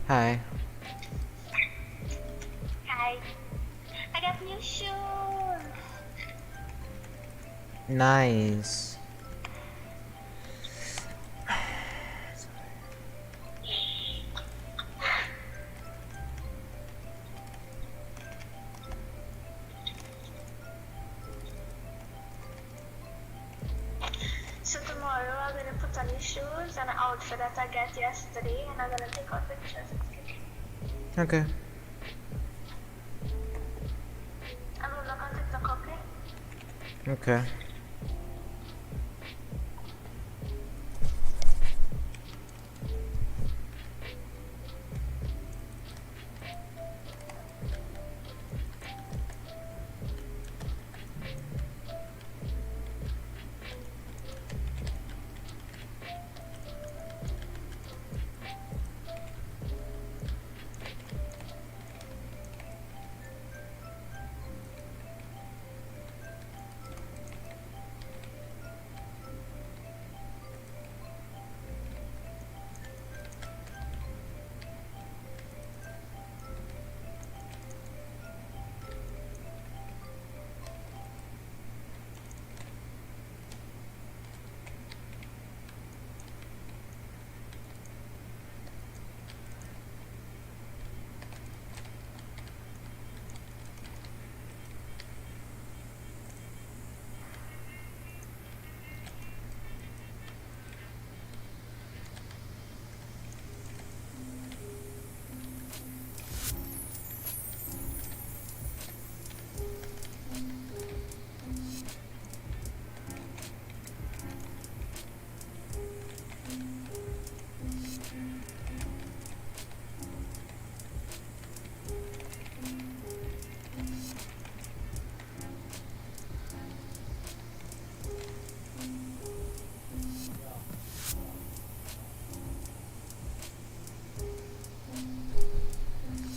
Hi. Hi. I got new shoes. Nice. So tomorrow I'm gonna put on new shoes and an outfit that I got yesterday, and I'm gonna take out pictures. Okay. I'm gonna look on TikTok, okay? Okay.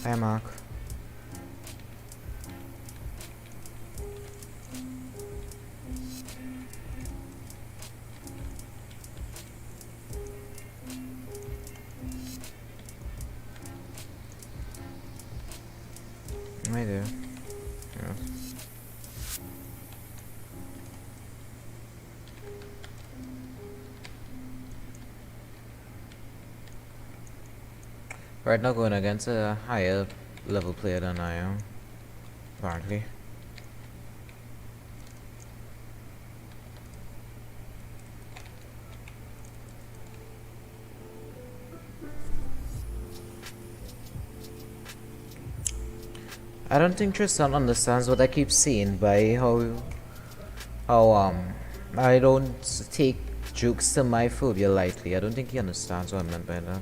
Hi, Mark. I do. Yeah. Right now, going against a higher level player than I am. Apparently. I don't think Tristan understands what I keep saying by how I don't take jokes to my phobia lightly. I don't think he understands what I meant by that.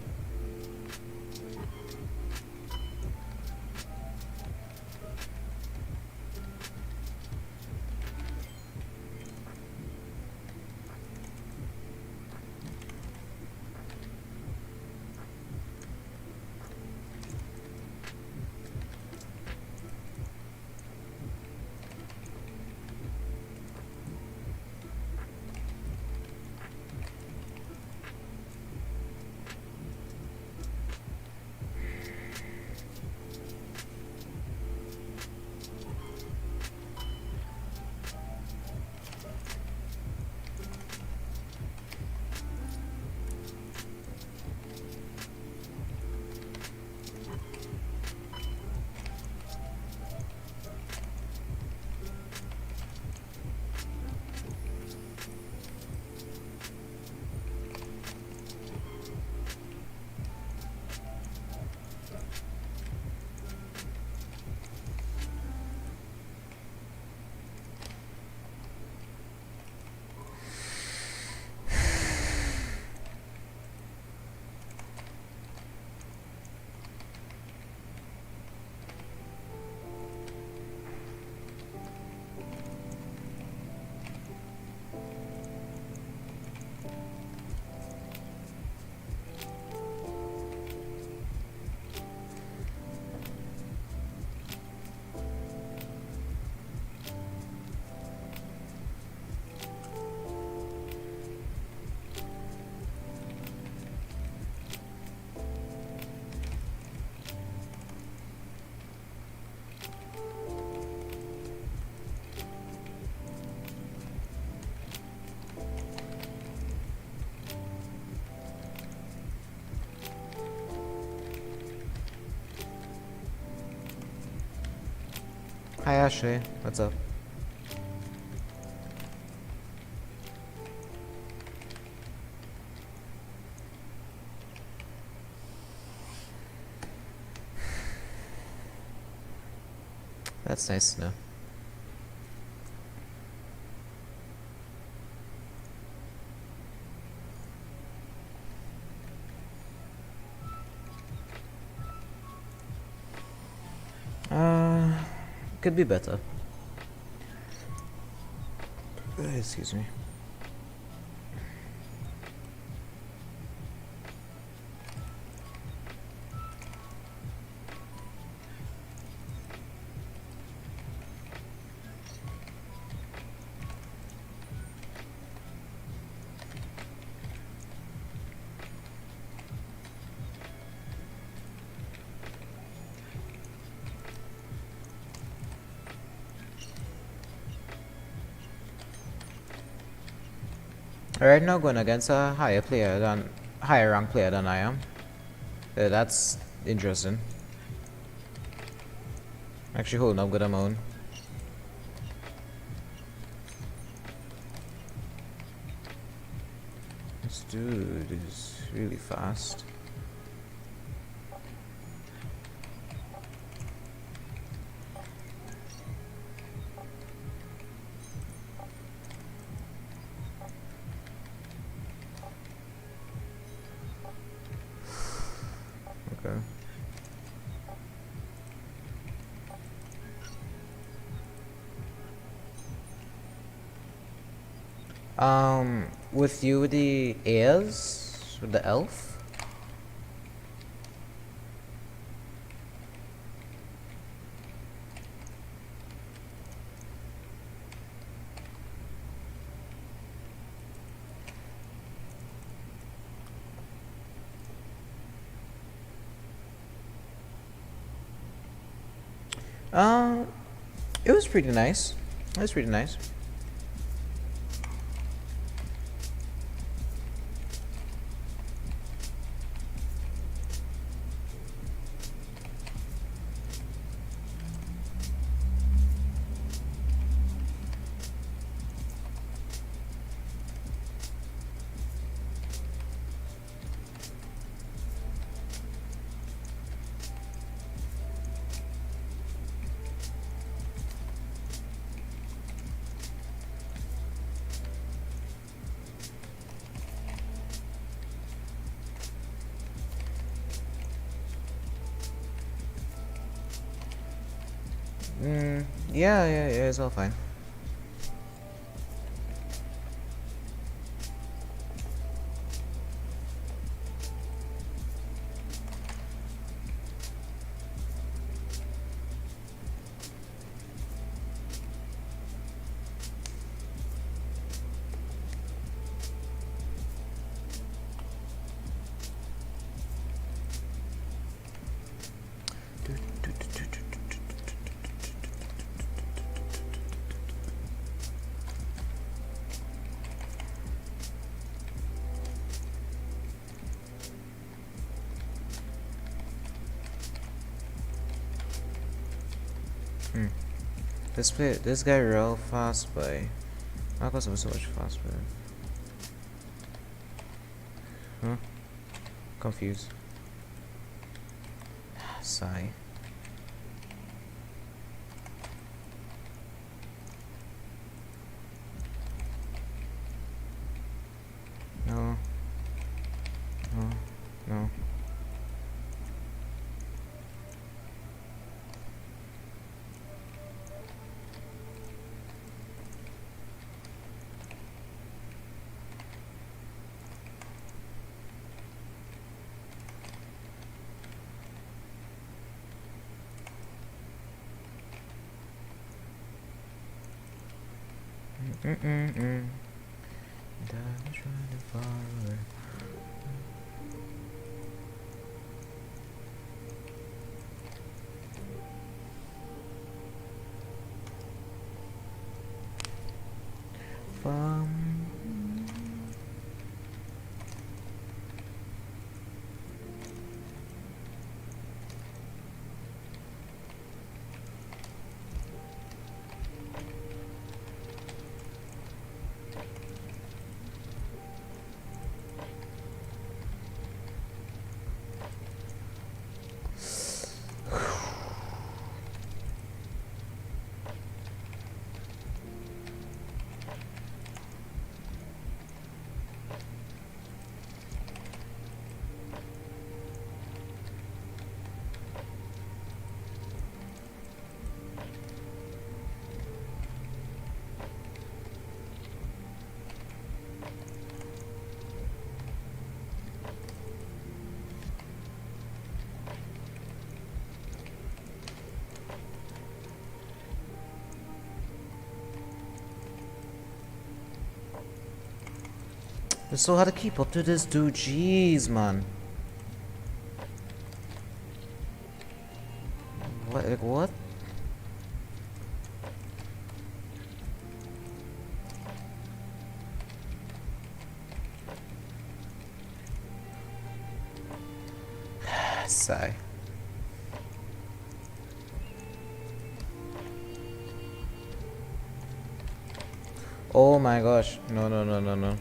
Hi Ashley, what's up? That's nice to know. Could be better. Excuse me. Right now, going against a higher rank player than I am. That's interesting. Actually holding up good amount. This dude is really fast. Okay. With you the heirs with the elf? Uh, it was pretty nice. It was pretty nice. Yeah, it's all fine. This guy real fast, boy. Marcos was so much fast, boy. Huh? Confused. Sigh. No. No. No. Time is running far away. From It's so hard to keep up to this dude. Jeez, man. What? Like, what? Sigh. Oh my gosh. No, no, no, no, no.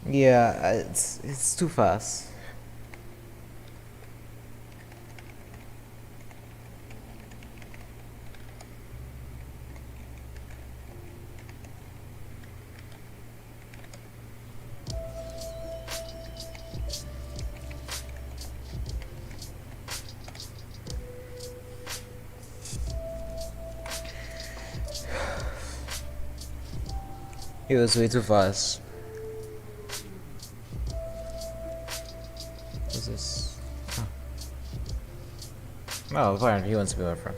Yeah, it's too fast. It was way too fast. What's this? Oh. Oh, apparently he wants to be my friend.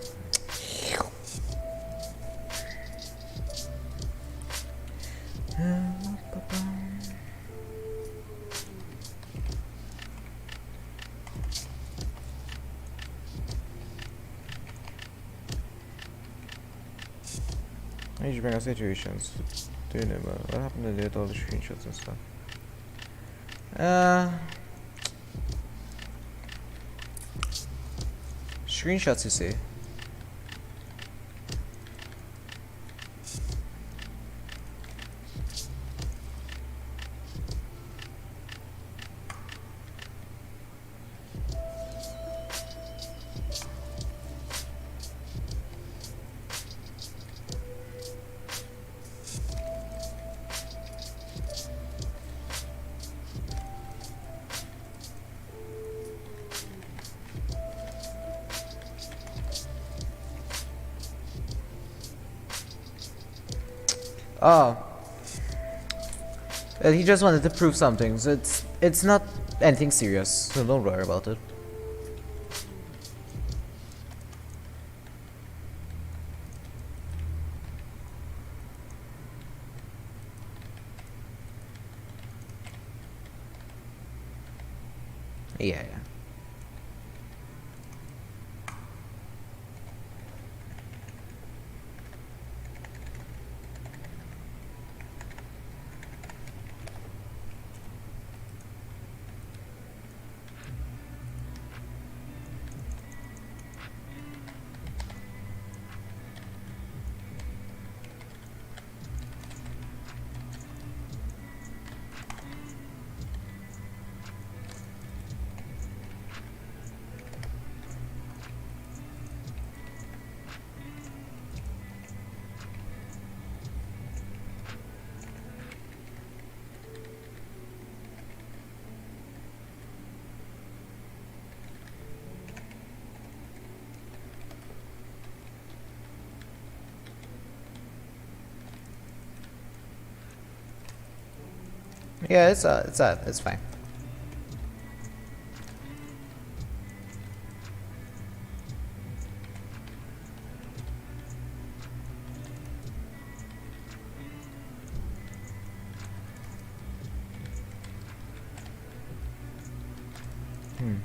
I usually bring up situations. Do you know what happened to delete all the screenshots and stuff? Screenshots, you see. Oh. He just wanted to prove something, so it's not anything serious, so don't worry about it. Yeah, yeah. Yeah, it's fine. Hmm.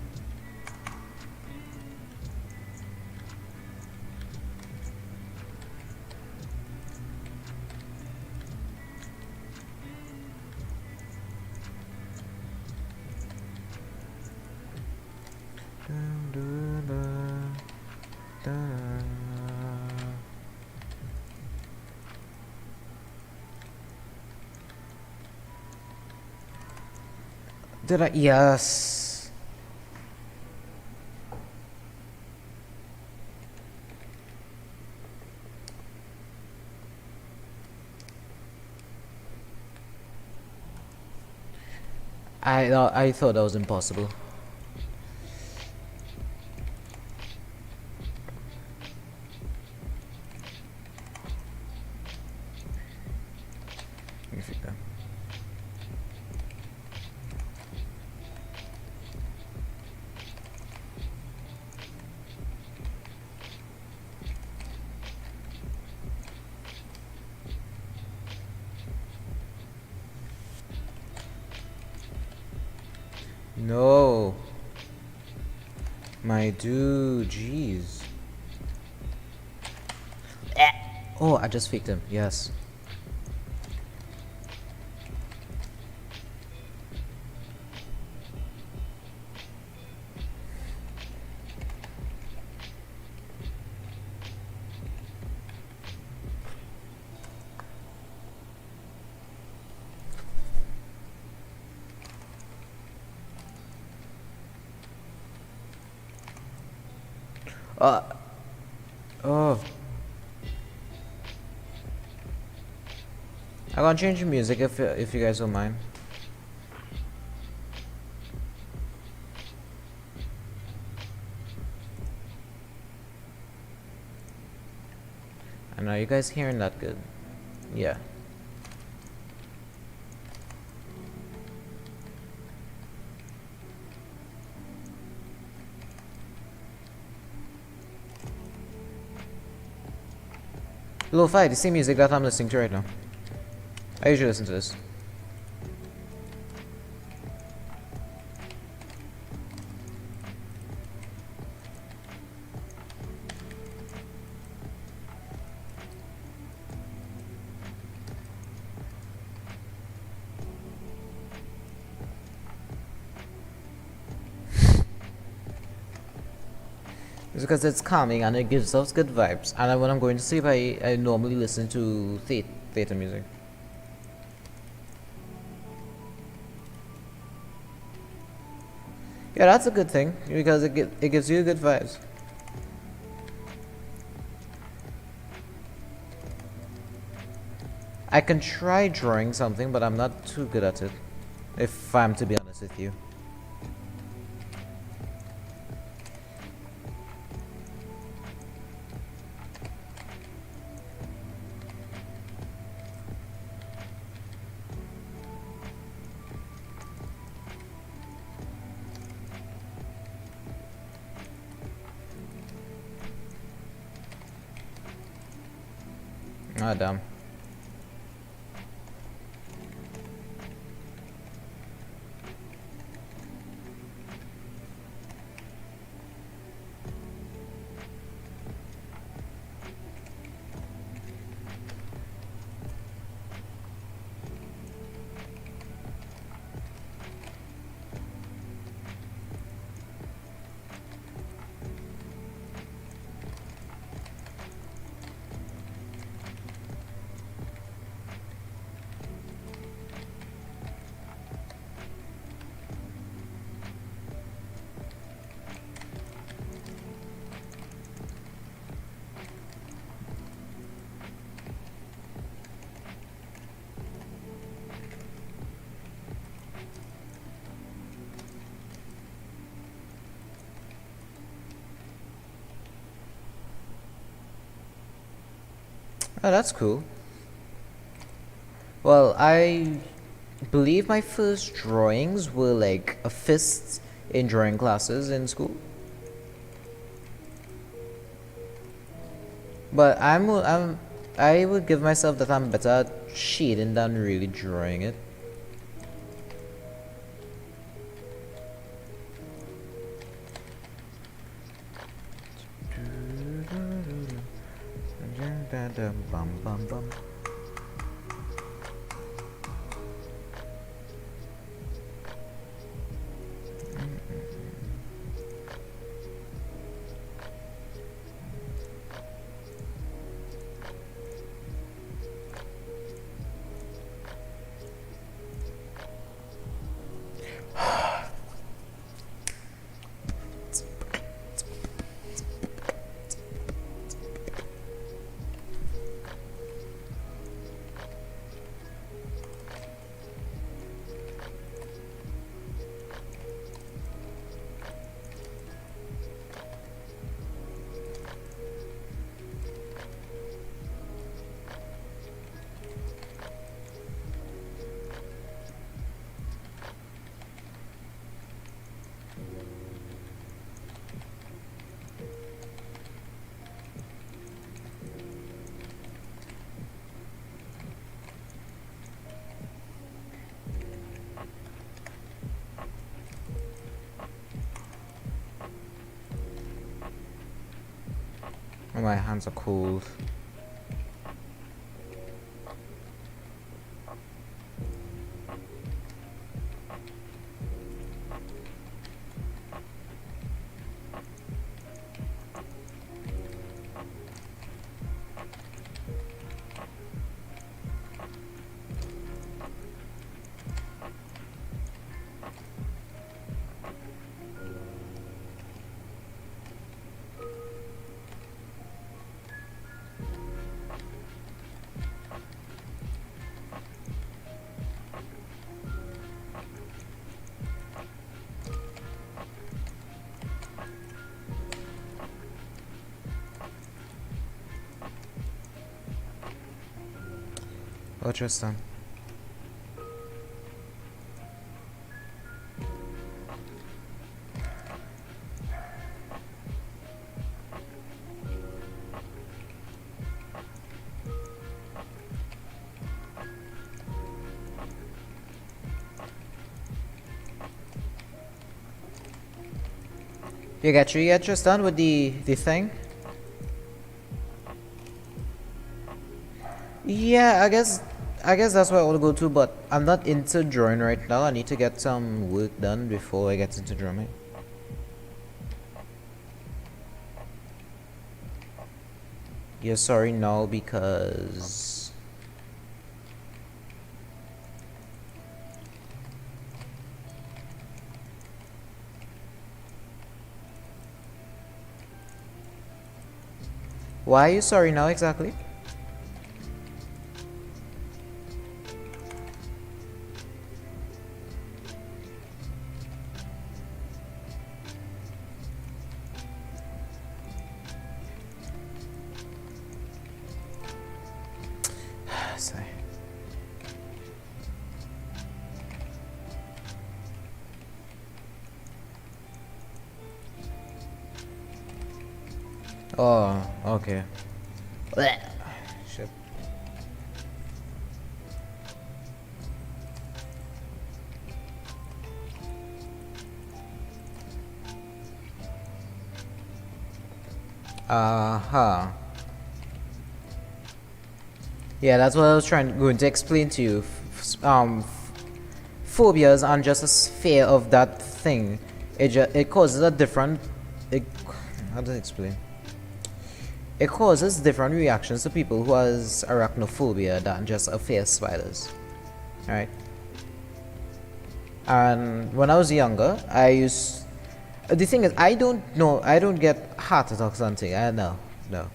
Did I? Yes. I thought that was impossible. Significa. No. My dude, jeez. Oh, I just faked him. Yes. Uh. Oh. I'm gonna change the music if you guys don't mind. I know you guys hearing that good. Yeah. Lo-fi, the same music that I'm listening to right now. I usually listen to this. It's because it's calming and it gives us good vibes. And when I'm going to sleep, I normally listen to theater music. Yeah, that's a good thing because it gives you good vibes. I can try drawing something, but I'm not too good at it, if I'm to be honest with you. Ah, damn. Oh, that's cool. Well, I believe my first drawings were like a fist in drawing classes in school. But I would give myself that I'm better at shading than really drawing it. Bum, bum, bum. My hands are cold. Oh, Tristan. You get you yet, Tristan, with the thing? Yeah, I guess that's where I want to go to, but I'm not into drawing right now. I need to get some work done before I get into drawing. You're sorry now because why are you sorry now exactly? Sorry. Oh, okay. Blech. Shit. Uh-huh. Yeah, that's what I was going to explain to you. Phobias aren't just a fear of that thing. It causes a different. It, how do I explain? It causes different reactions to people who has arachnophobia than just a fear of spiders. Alright. And when I was younger, I used. The thing is, I don't know. I don't get heart attacks or something. I no, no.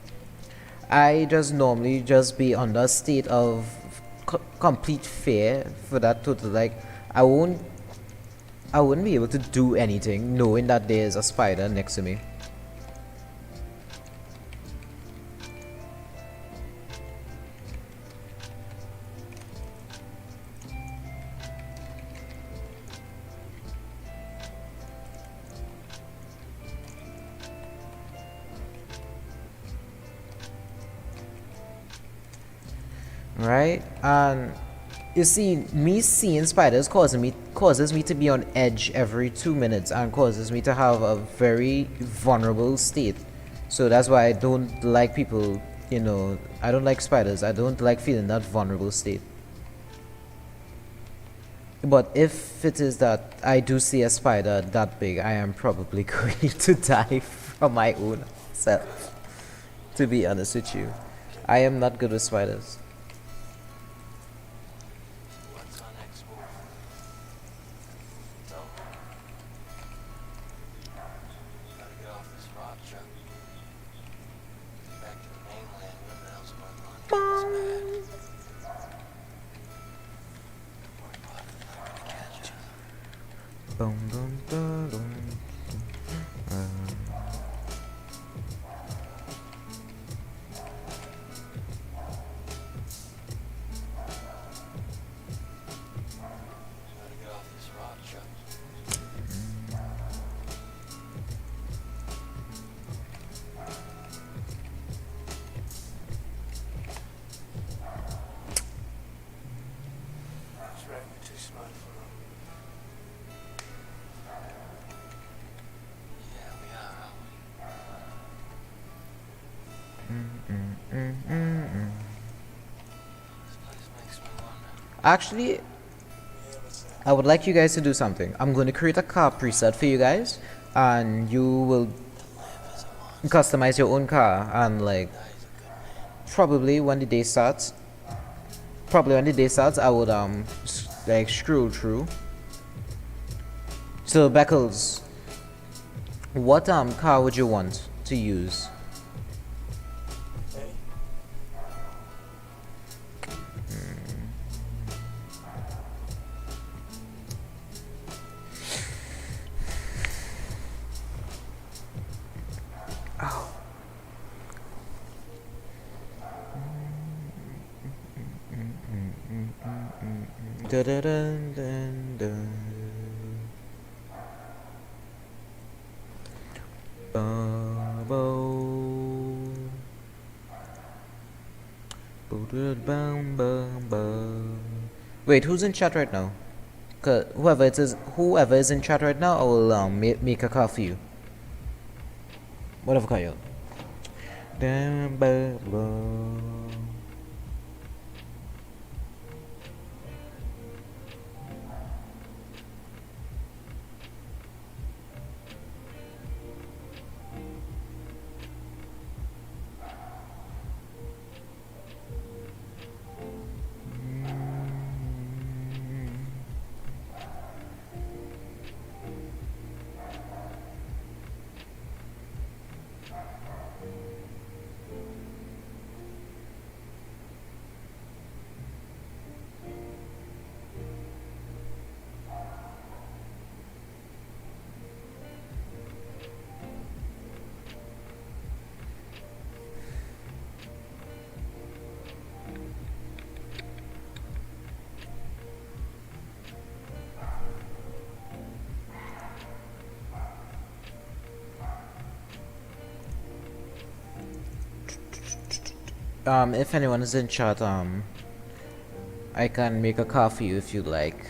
I just normally just be under a state of complete fear for that total. Like I wouldn't be able to do anything knowing that there's a spider next to me. Right? And you see, me seeing spiders causes me to be on edge every 2 minutes and causes me to have a very vulnerable state. So that's why I don't like people, I don't like spiders. I don't like feeling that vulnerable state. But if it is that I do see a spider that big, I am probably going to die from my own self. To be honest with you, I am not good with spiders. What's our next move? So, gotta get off this rock truck. Back to the mainland, whatever the hell's going on. It's bad. We're part of the not gonna catch us. Boom, boom, boom, boom. Gotta get off this rock truck. This record too smart for him. Actually, I would like you guys to do something. I'm going to create a car preset for you guys, and you will customize your own car. And like, probably when the day starts, I would like scroll through. So Beckles, what car would you want to use? Dun, dun, dun, dun, dun. Ba-bo. Bo-do-bum-bum-bum. Wait, who's in chat right now? 'Cause whoever is in chat right now, I will make a call for you. Whatever call you. Dun, ba, ba. If anyone is in chat, I can make a call for you if you'd like.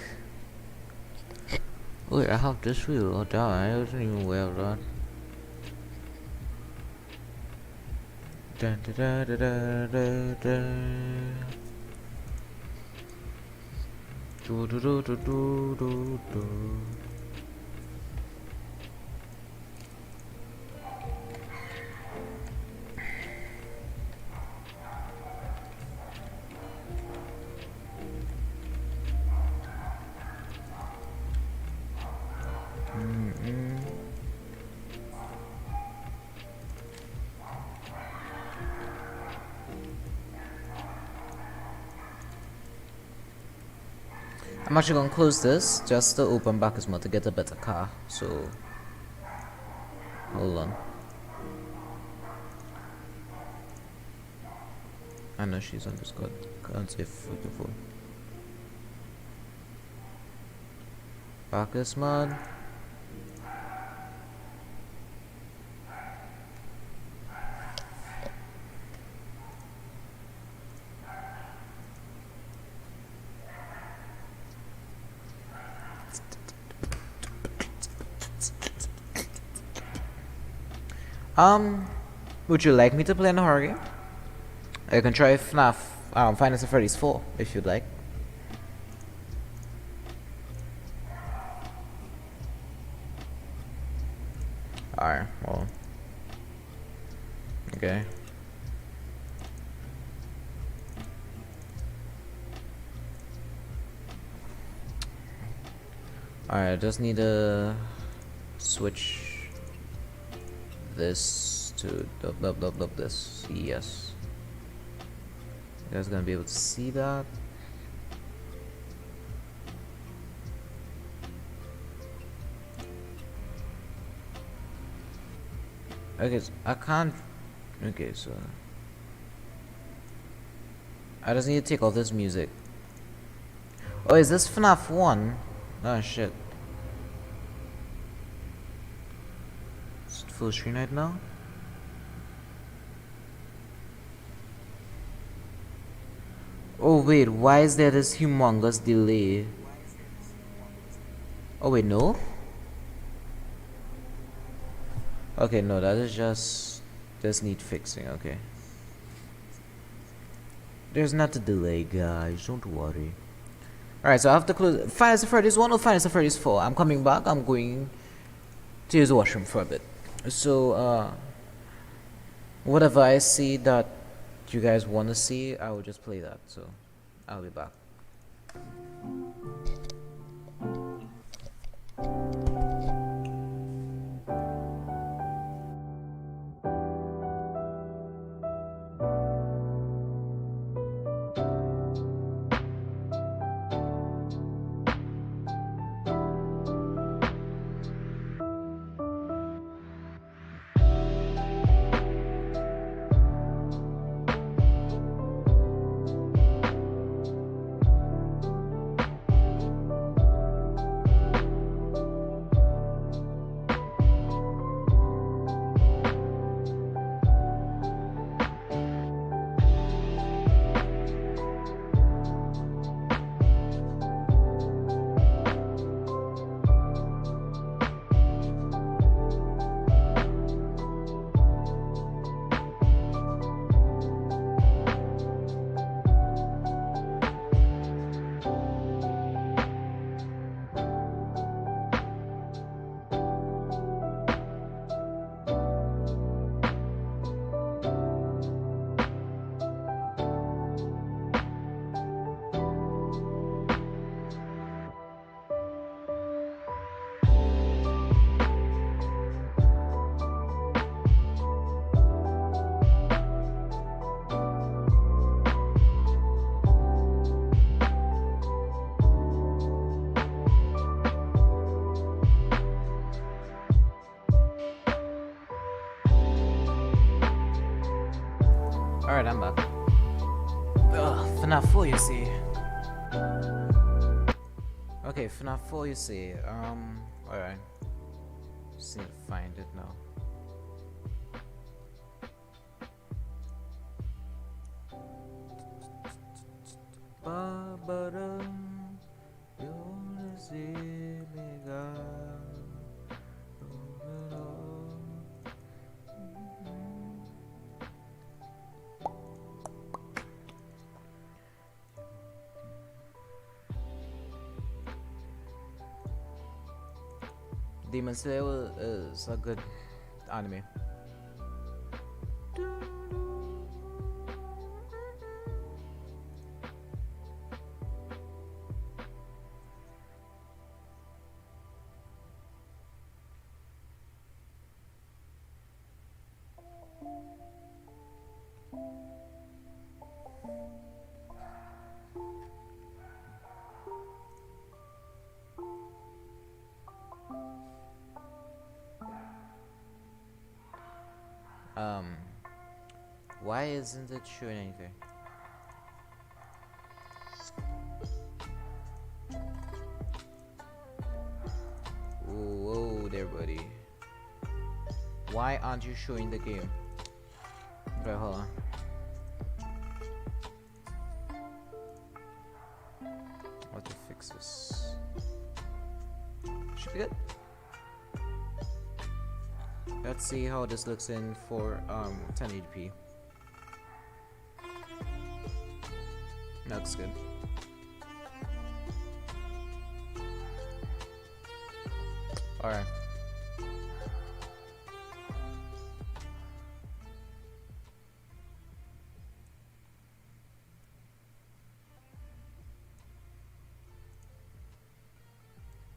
Wait, I have this wheel. Oh, damn, I wasn't even aware of that. Dun, dun, dun, dun, dun, dun, dun. Do, do, do, do, do, do, do. I'm actually gonna close this just to open back as much to get a better car. So hold on. I know she's on Discord. Can't say freaking phone. Back this mod. Would you like me to play in a horror game? I can try FNAF, Five Nights at Freddy's 4 if you'd like. Alright, well. Okay. Alright, I just need to switch this to this. Yes. You guys gonna be able to see that? Okay, so I can't. Okay, so I just need to take off this music. Oh, is this FNAF 1? Oh shit. It's full screen right now. Oh wait, why is there this humongous delay? Oh wait, no? Okay, no, that is just need fixing, okay. There's not a delay, guys, don't worry. Alright, so I have to close Final Freddy's 1 or Final Freddy's 4. I'm coming back. I'm going to use the washroom for a bit. So, whatever I see that you guys want to see, I will just play that. So, I'll be back. Alright, I'm back. FNAF 4, you see. Okay, FNAF 4, you see. Alright. Just need to find it now. Ba-ba-dum, you're silly girl. Demon Slayer is a good anime. Why isn't it showing anything? Whoa there, buddy. Why aren't you showing the game? Okay, hold on. How to fix this? Should be good. Let's see how this looks in for 1080p. Looks good. Alright.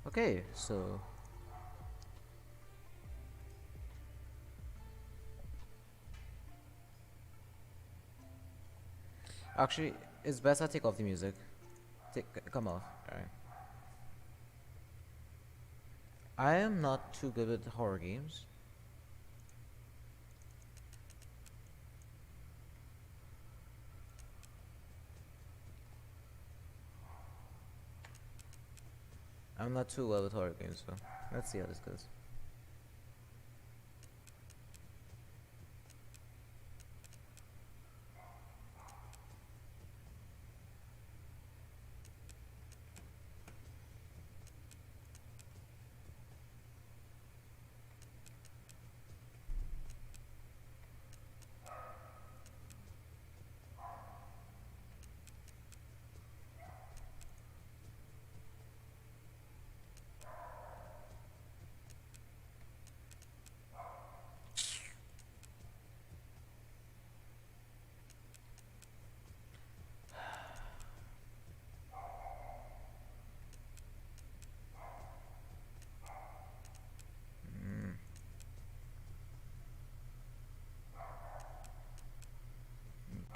Okay, so actually it's best I take off the music. Come off. Alright. I am not too good with horror games. I'm not too well with horror games, so let's see how this goes.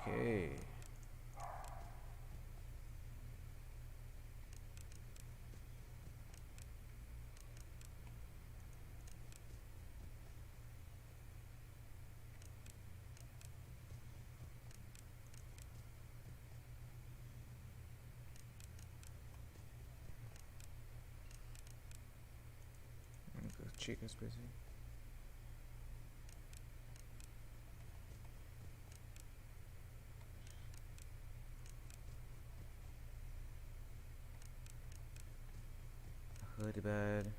Okay. Okay, chicken spicy. Hoodie bed.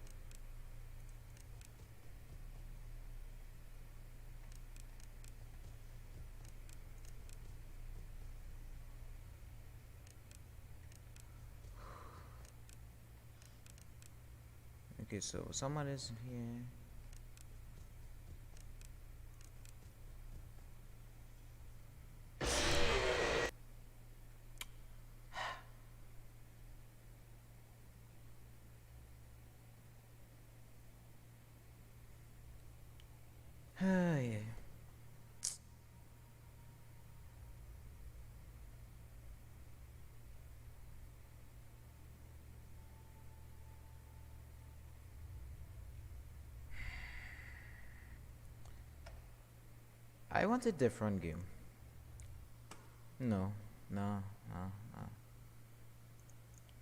Okay, so someone is here. Ah, yeah. I want a different game. No, no, no, no.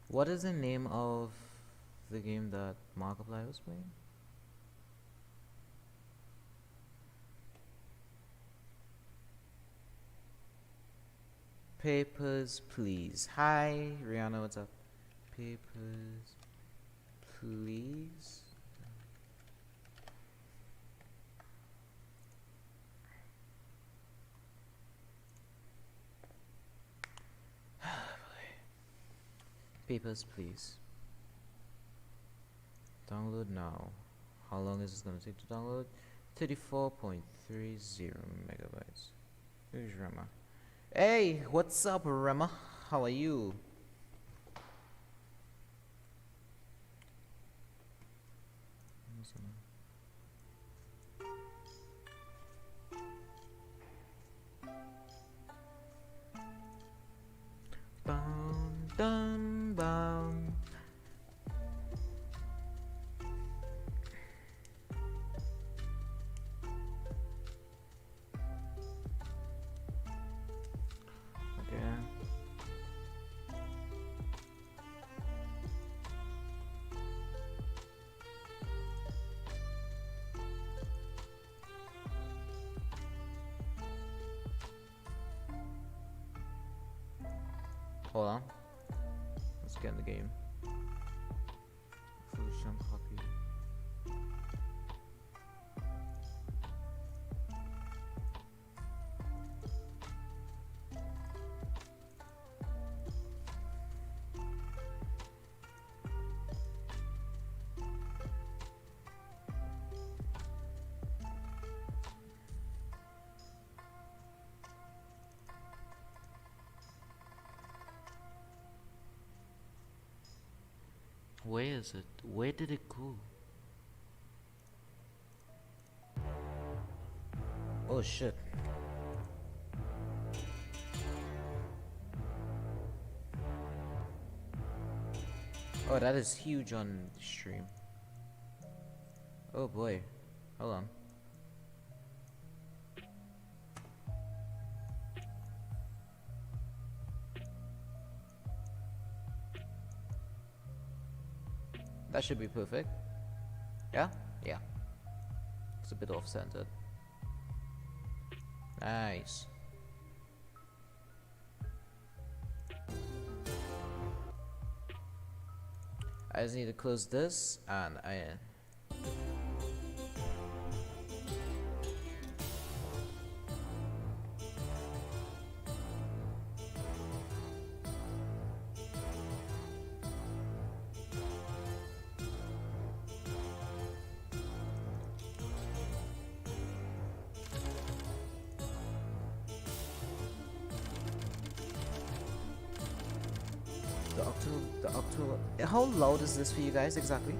What is the name of the game that Markiplier was playing? Papers, Please. Hi, Rihanna, what's up? Papers, Please. Papers, Please. Download now. How long is this gonna take to download? 34.30 megabytes. Where's Rema? Hey, what's up, Rema? How are you? Bum, dum, bum. Okay. Hold on. Let's get in the game. Full jump copy. Where is it? Where did it go? Oh shit. Oh, that is huge on the stream. Oh boy. Hold on. That should be perfect. Yeah? Yeah. It's a bit off-centered. Nice. I just need to close this and I the October. How loud is this for you guys exactly?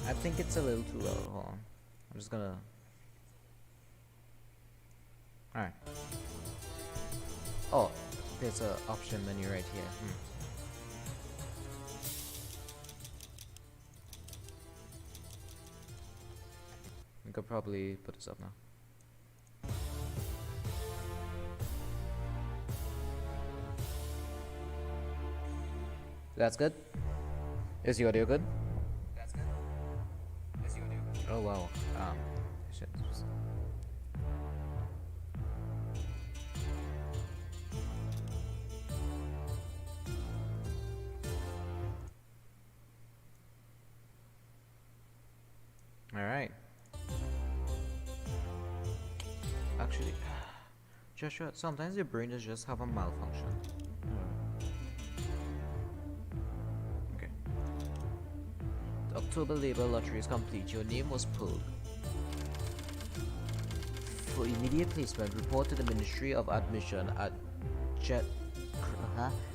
I think it's a little too loud. Hold on. I'm just gonna Alright. Oh, there's a option menu right here. We could probably put this up now. That's good. Is the audio good? That's good. Is the audio good? Oh wow. Shit. All right. Actually, Joshua, sometimes your brain is just have a malfunction. Okay. The October Labor Lottery is complete. Your name was pulled. For immediate placement, report to the Ministry of Admission at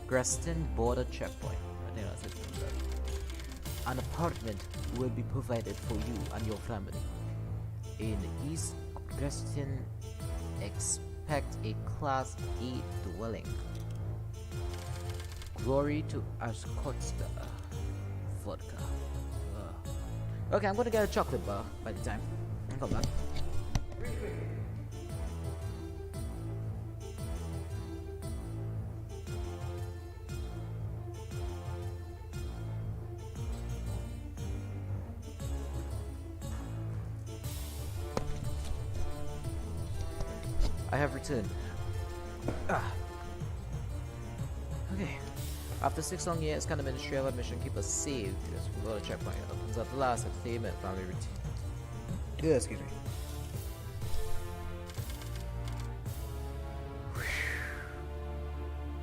Greston Border Checkpoint. I think that's it. An apartment will be provided for you and your family. In East Greston, expect a Class A dwelling. Glory to Ashkotska. Vodka. Okay, I'm gonna get a chocolate bar by the time I come back. I have returned. Okay. After 6 long years, can the Ministry of Admission keep us safe? Just we got a checkpoint. It opens at last entertainment family routine. Yeah, excuse me.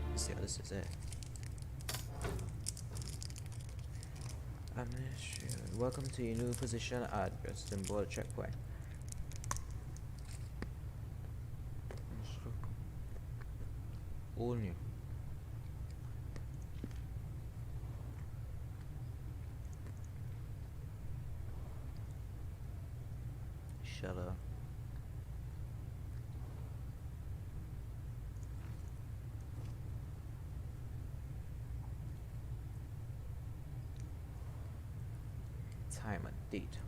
Let's see how this is it. Administration. Welcome to your new position at Greston Border Checkpoint. All new. Shut up. Time and date.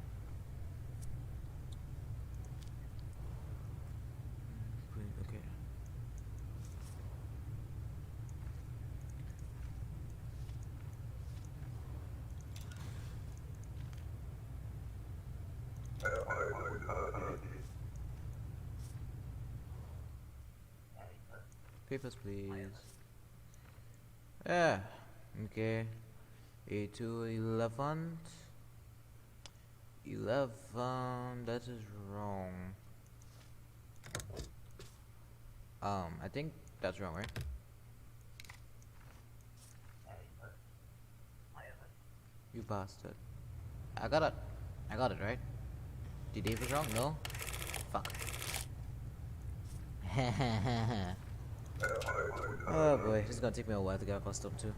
Okay. Papers, please. Yeah. Okay. A2 11. 11. That is wrong. I think that's wrong, right? You bastard. I got it, right? The Dave was wrong? No? Fuck. Oh boy, this is gonna take me a while to get accustomed to.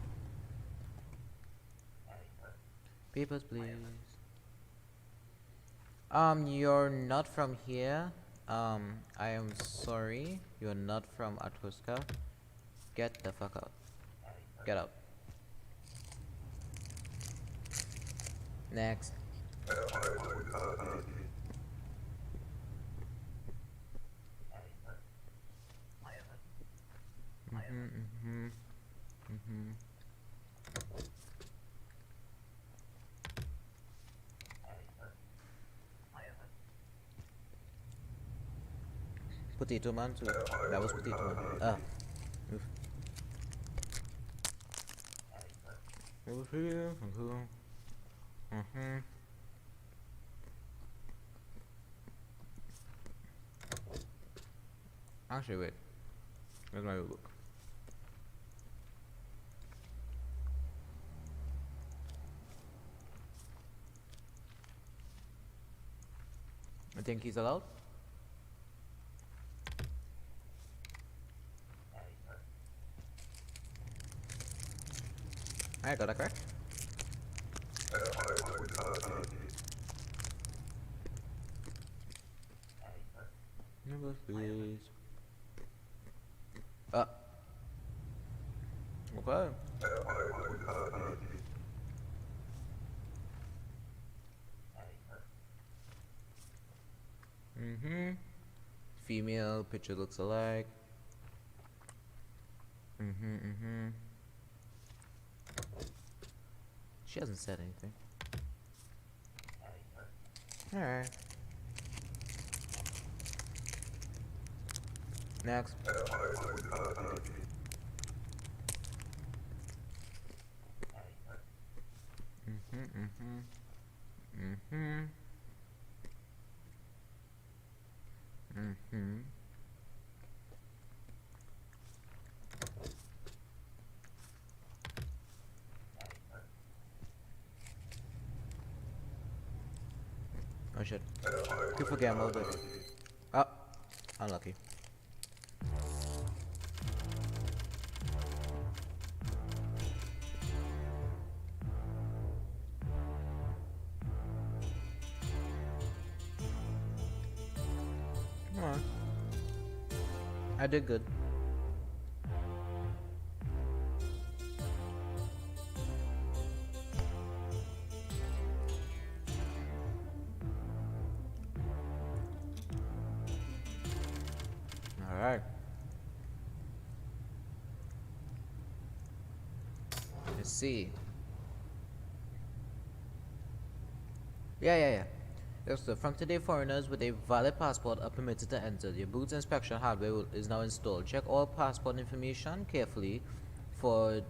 Papers, please. You're not from here. I am sorry. You're not from Atruska. Get the fuck out. Get out. Next. Potato man too. That was potato man. Ah. Oof. Over here. Actually, wait. Where's my book? I think he's allowed. I got that correct. Number please. Uh. Okay. Mm-hmm. Female, picture looks alike. Mm-hmm, mm-hmm. She hasn't said anything. Alright. Next. Mm-hmm, mm-hmm. Mm-hmm. Mm-hmm. Oh shit. Keep forgetting about it. Oh, unlucky. Alright. I did good. Alright. Let's see. Yeah. Yes, sir. From today, foreigners with a valid passport are permitted to enter. Your boots inspection hardware is now installed. Check all passport information carefully for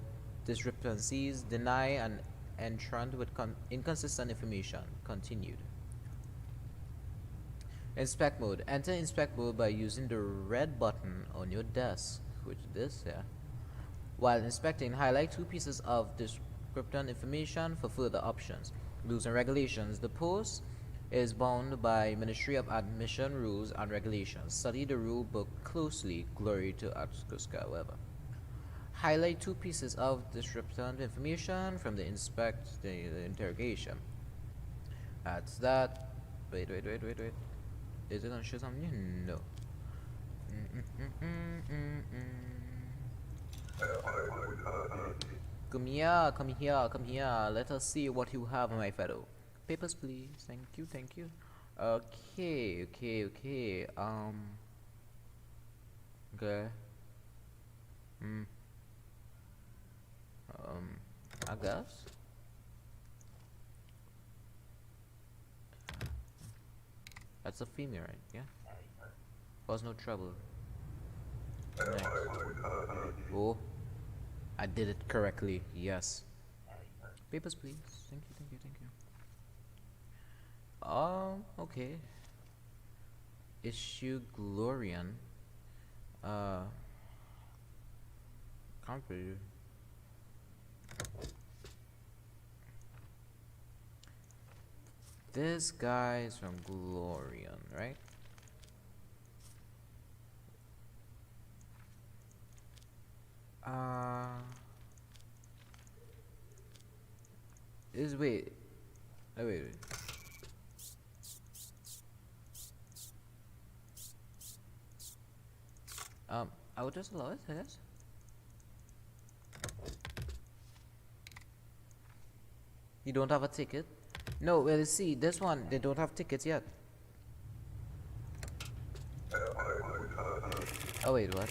discrepancies. Deny an entrant with inconsistent information. Continued. Inspect mode. Enter inspect mode by using the red button on your desk, which is this here. While inspecting, highlight two pieces of description information for further options. Rules and regulations. The post is bound by Ministry of Admission rules and regulations. Study the rule book closely. Glory to Atkuska, however. Highlight two pieces of description information from the the interrogation. That's that. Wait. Is it gonna show something? No. Come here. Let us see what you have, my fellow. Papers, please. Thank you. Okay. Okay. I guess. That's a female, right? Yeah. Cause no trouble. Nice. Oh, I did it correctly. Yes. Papers, please. Thank you. Okay. Issue Glorian. Can't believe. This guy is from Glorian, right? Is wait. Oh, wait. I would just allow it, I guess. You don't have a ticket? No, well, see, this one, they don't have tickets yet. Oh, wait, what?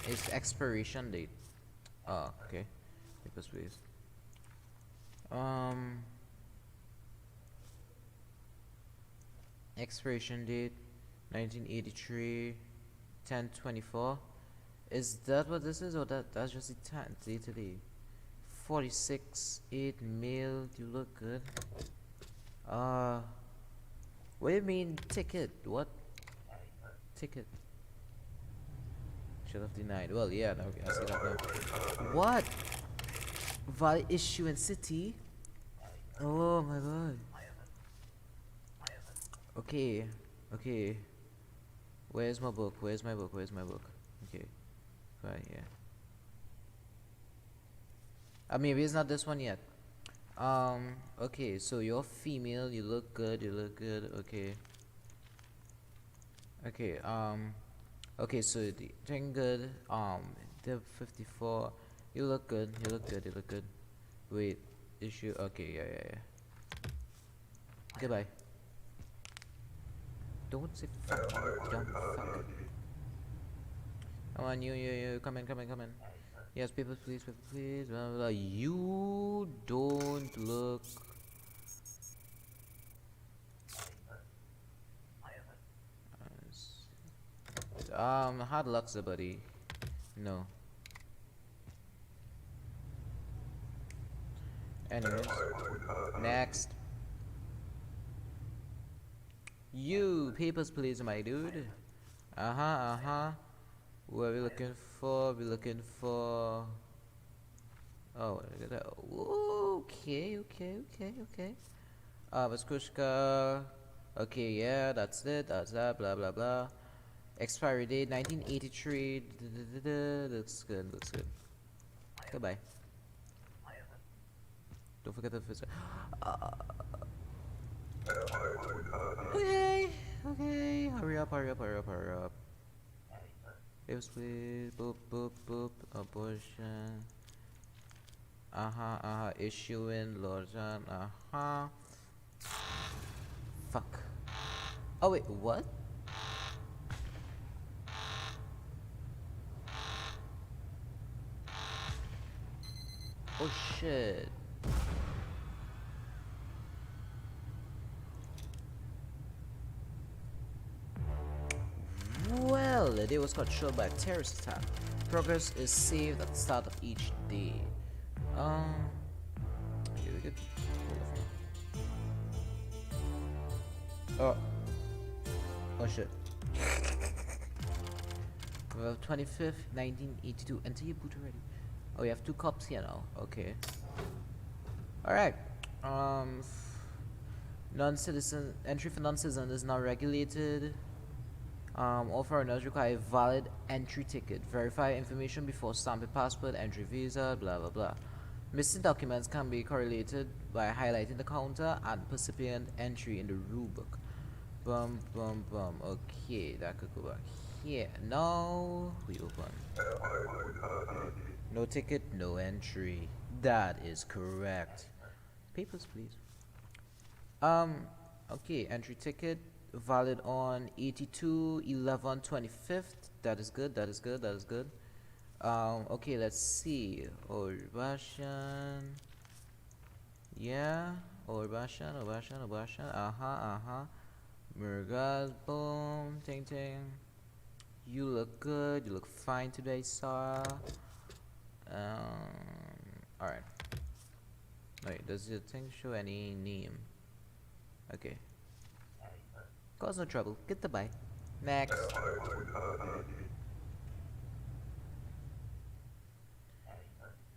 It's expiration date. Oh, okay. Papers, please. Expiration date 1983 10/24. Is that what this is, or that's just the date today? 46 8 male. You look good. What do you mean ticket? What ticket? Should have denied. Well, yeah. No, okay, I see that now. What? Valid issue in city? Oh my god. Okay. Where's my book? Okay. Right here. Maybe it's not this one yet. Okay, so you're female, you look good. Okay. Okay, Okay, so the thing good. The 54. You look good. You look good. You look good. Wait, issue. Okay, yeah. Goodbye. Don't say fuck, you dumb fuck. Come on, you, come in. Yes, people, please. Blah, blah, blah. You don't look. Hard luck, buddy. No. Anyways, next. You papers, please, my dude. What are we looking for? We're looking for. Oh, look at that. Okay. Vaskushka. Okay, yeah, that's it. That's that. Blah blah blah. Expiry date 1983. Looks good. Looks good. Goodbye. Don't forget the visit. Okay. Hurry up. Yes, please. Boop. Abortion. Issuing lotion. Fuck. Oh wait, what? Oh shit. Well, the day was cut short by a terrorist attack. Progress is saved at the start of each day. Here we go. Oh shit. Well, 25th, 1982. Enter your boot already. Oh, we have 2 cops here now. Okay. Alright. Non-citizen entry for non-citizen is now regulated. All foreigners require a valid entry ticket. Verify information before stamping passport, entry visa, blah blah blah. Missing documents can be correlated by highlighting the counter and recipient entry in the rule book. Bum. Okay, that could go back here. Now we open. No ticket, no entry. That is correct. Papers, please. Okay, entry ticket valid on 82/11/25th. That is good. Okay, let's see. Orbashan. Yeah, Orbashan. Murgaz, boom, ting. You look good. You look fine today, sir. Alright. Wait, does the thing show any name? Okay. Cause no trouble. Get the bye. Next.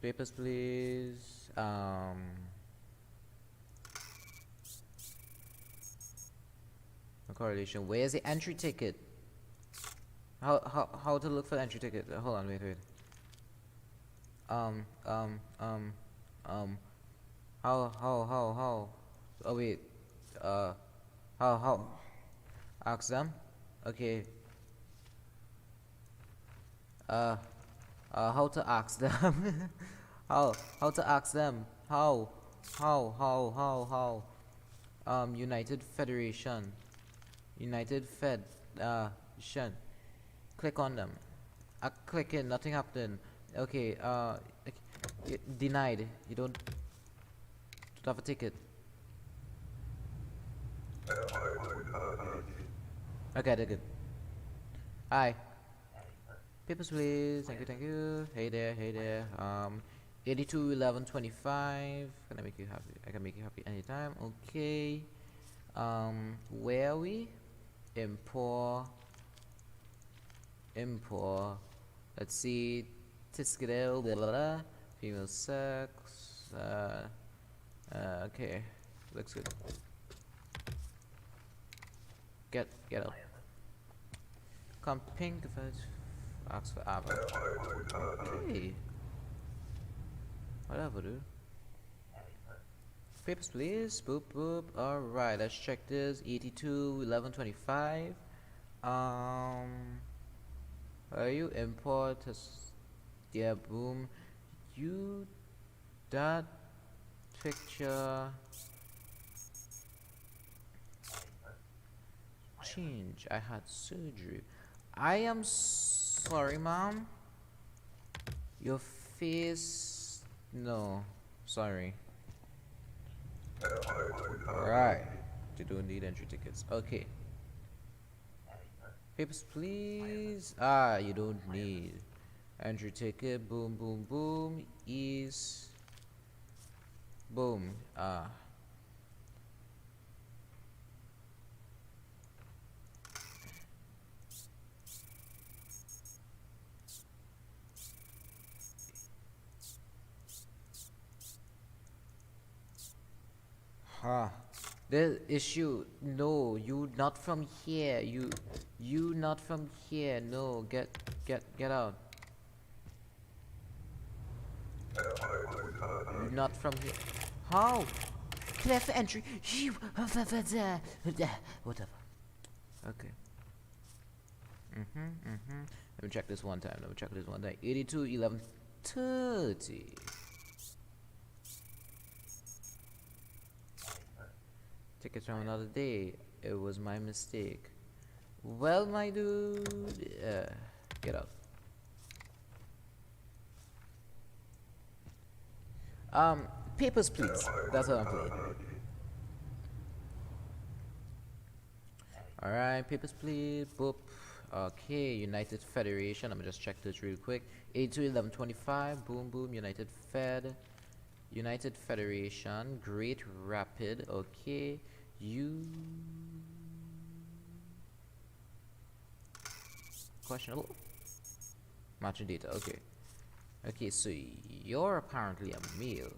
Papers, please. No correlation. Where's the entry ticket? How to look for the entry ticket? Hold on, wait. How? Oh wait. How? Ask them. Okay. How to ask them? How to ask them? How? United Federation. United Fed. Shen. Click on them. I click it. Nothing happened. Okay. Denied. You don't have a ticket. Okay, they're good. Hi. Papers, please. Thank you. Hey there. 82/11/25. Can I make you happy? I can make you happy anytime. Okay. Where are we? Import. Let's see. Tiscadel, blah blah blah. Female sex. Okay. Looks good. Get up. Come pink if I ask for Ava. Okay. Whatever, dude. Papers, please. Boop. Alright, let's check this. 82/11/25. Are you import? Yeah, boom. You that picture change. I had surgery. I am sorry, mom. Your face. No, sorry. Alright. You don't need entry tickets. Okay. Papers, please. Ah, you don't need entry ticket. Boom, boom, boom. Is boom. Ah. Huh. The issue. No, you not from here. You not from here. No, get out. You not from here. How? Clear for entry. You. Whatever. Okay. Let me check this one time. 82, 11, 30. Tickets from another day. It was my mistake. Well, my dude, get out. Papers, please. That's what I'm playing. Alright, papers, please. Boop. Okay, United Federation. Let me just check this real quick. 82, 11, 25. Boom, boom. United Federation. Great Rapid. Okay. Questionable. Matching data. Okay. Okay, so you're apparently a male.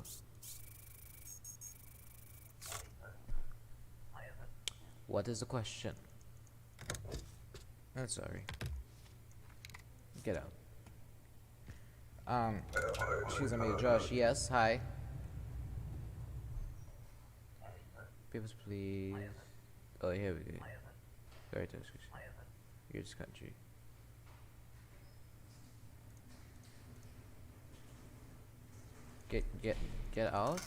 What is the question? I'm sorry. Get out. She's a male. Josh. Yes. Hi. Papers, please. Oh, here we go. Very touch. Here's country. Get out.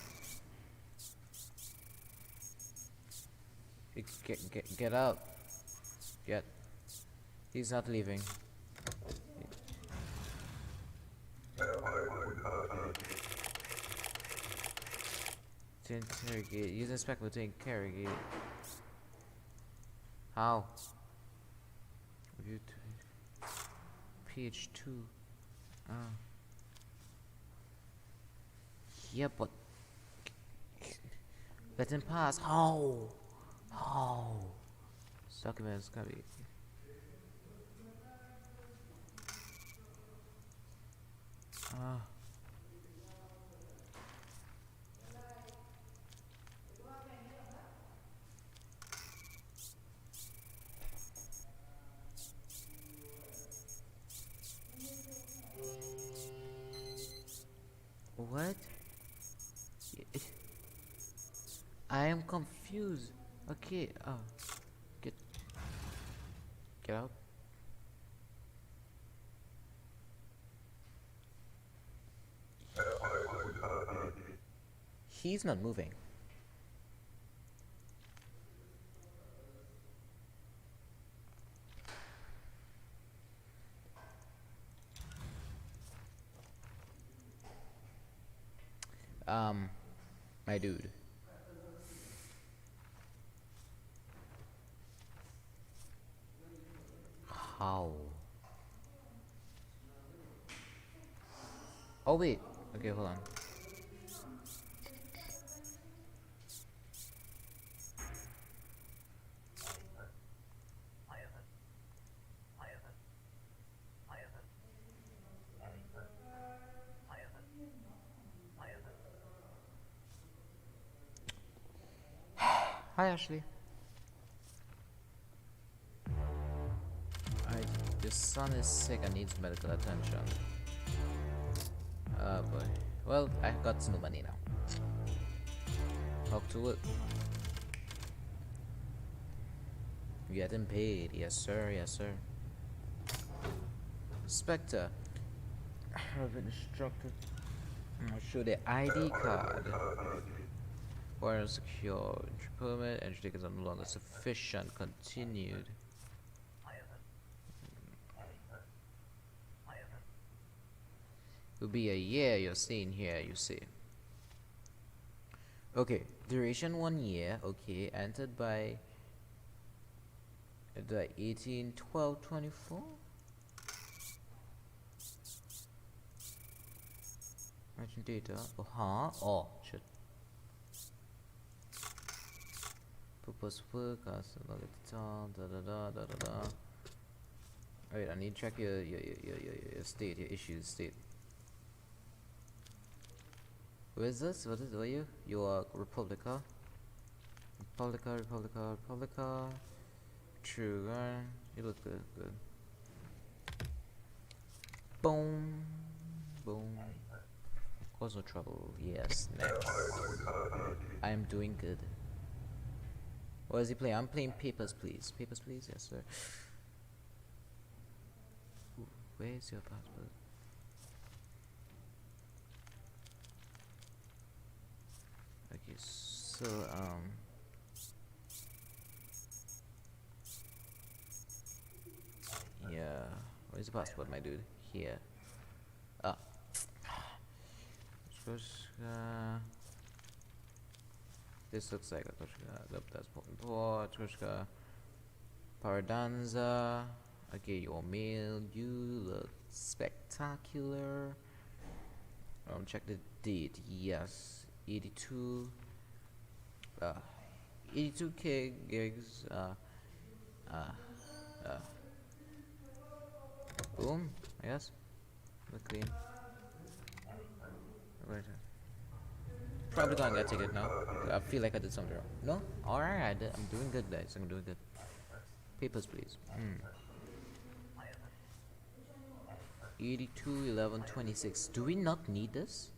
Get out. Get. He's not leaving. To interrogate. Use inspector to interrogate. How? Review page 2. Yeah, but let him pass. How? How? Documents can be. What? I am confused. Okay, get out. He's not moving. My dude. How? Oh wait. Okay, hold on. Hi, Ashley. The son is sick and needs medical attention. Oh boy. Well, I got no money now. Talk to it. Getting paid. Yes, sir. Yes, sir. Spectre. Have been instructed. Show the ID card. Warrant secure. Entry permit. Entry tickets are no longer sufficient. Continued. Will be a year you're staying here, you see. Okay, duration 1 year. Okay, entered by the 18/12/24. Merchant data. Oh shit. Purpose work. Look at the town. Wait, I need to check your state, your issues state. Who is this? What are you? You are Republica. Republica. True, you look good, good. Boom. Cause no trouble. Yes, next. I am doing good. What is he playing? I'm playing Papers, Please. Papers, Please? Yes, sir. Ooh, where is your passport? Okay, so, yeah. Where's the passport, my dude? Here. Ah. Troszkę. This looks like a troszkę. Nope, that's Port. Troszkę. Paradanza. Okay, your mail. You look spectacular. Check the date. Yes, 82. 82k gigs. Boom. Yes. Look clean. Right. Probably gonna get a ticket now. I feel like I did something wrong. No? Alright, I'm doing good, guys. I'm doing good. Papers, please. 82/11/26. Do we not need this?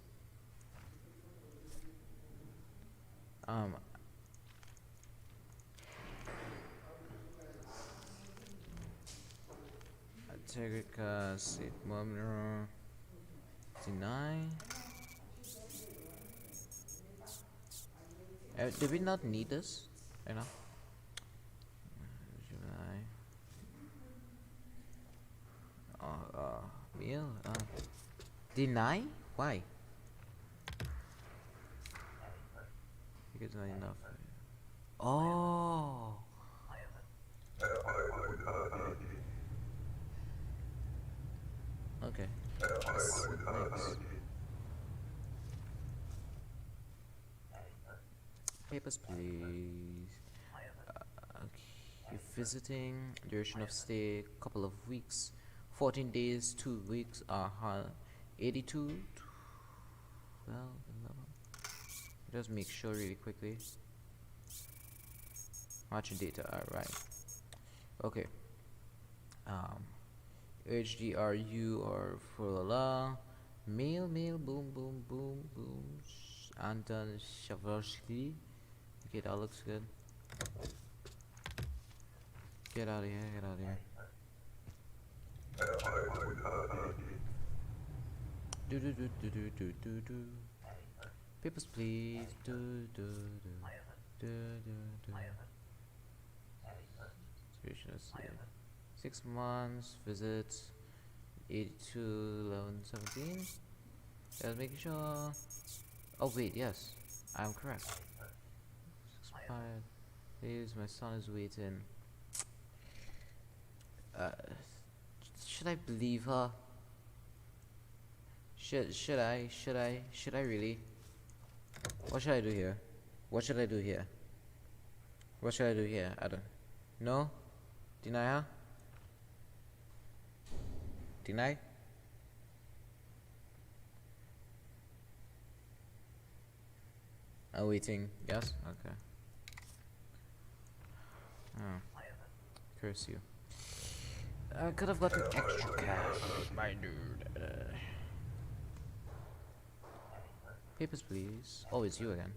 Tegrica, State Mumner, 69. Did we not need this? You know? July. Meal? Deny? Why? Because not enough. Oh! Okay. Next. Papers, please. Okay. You're visiting. Duration of stay, couple of weeks. 14 days, 2 weeks. 82. 12, 11. Just make sure really quickly. Matching data. Alright. Okay. HDRU or for mail, boom. Anton Shavarsky. Okay, that looks good. Get out of here. Do. Papers, please. Do. Duration of stay. 6 months, visit 82/11/17. Just making sure. Oh wait, yes, I'm correct. Expired. Please, my son is waiting. Should I believe her? Should I really? What should I do here? I don't. No? Deny her? Deny? I'm waiting. Yes? Okay. Oh. Curse you. I could have gotten extra cash, my dude. Papers, please. Oh, it's you again.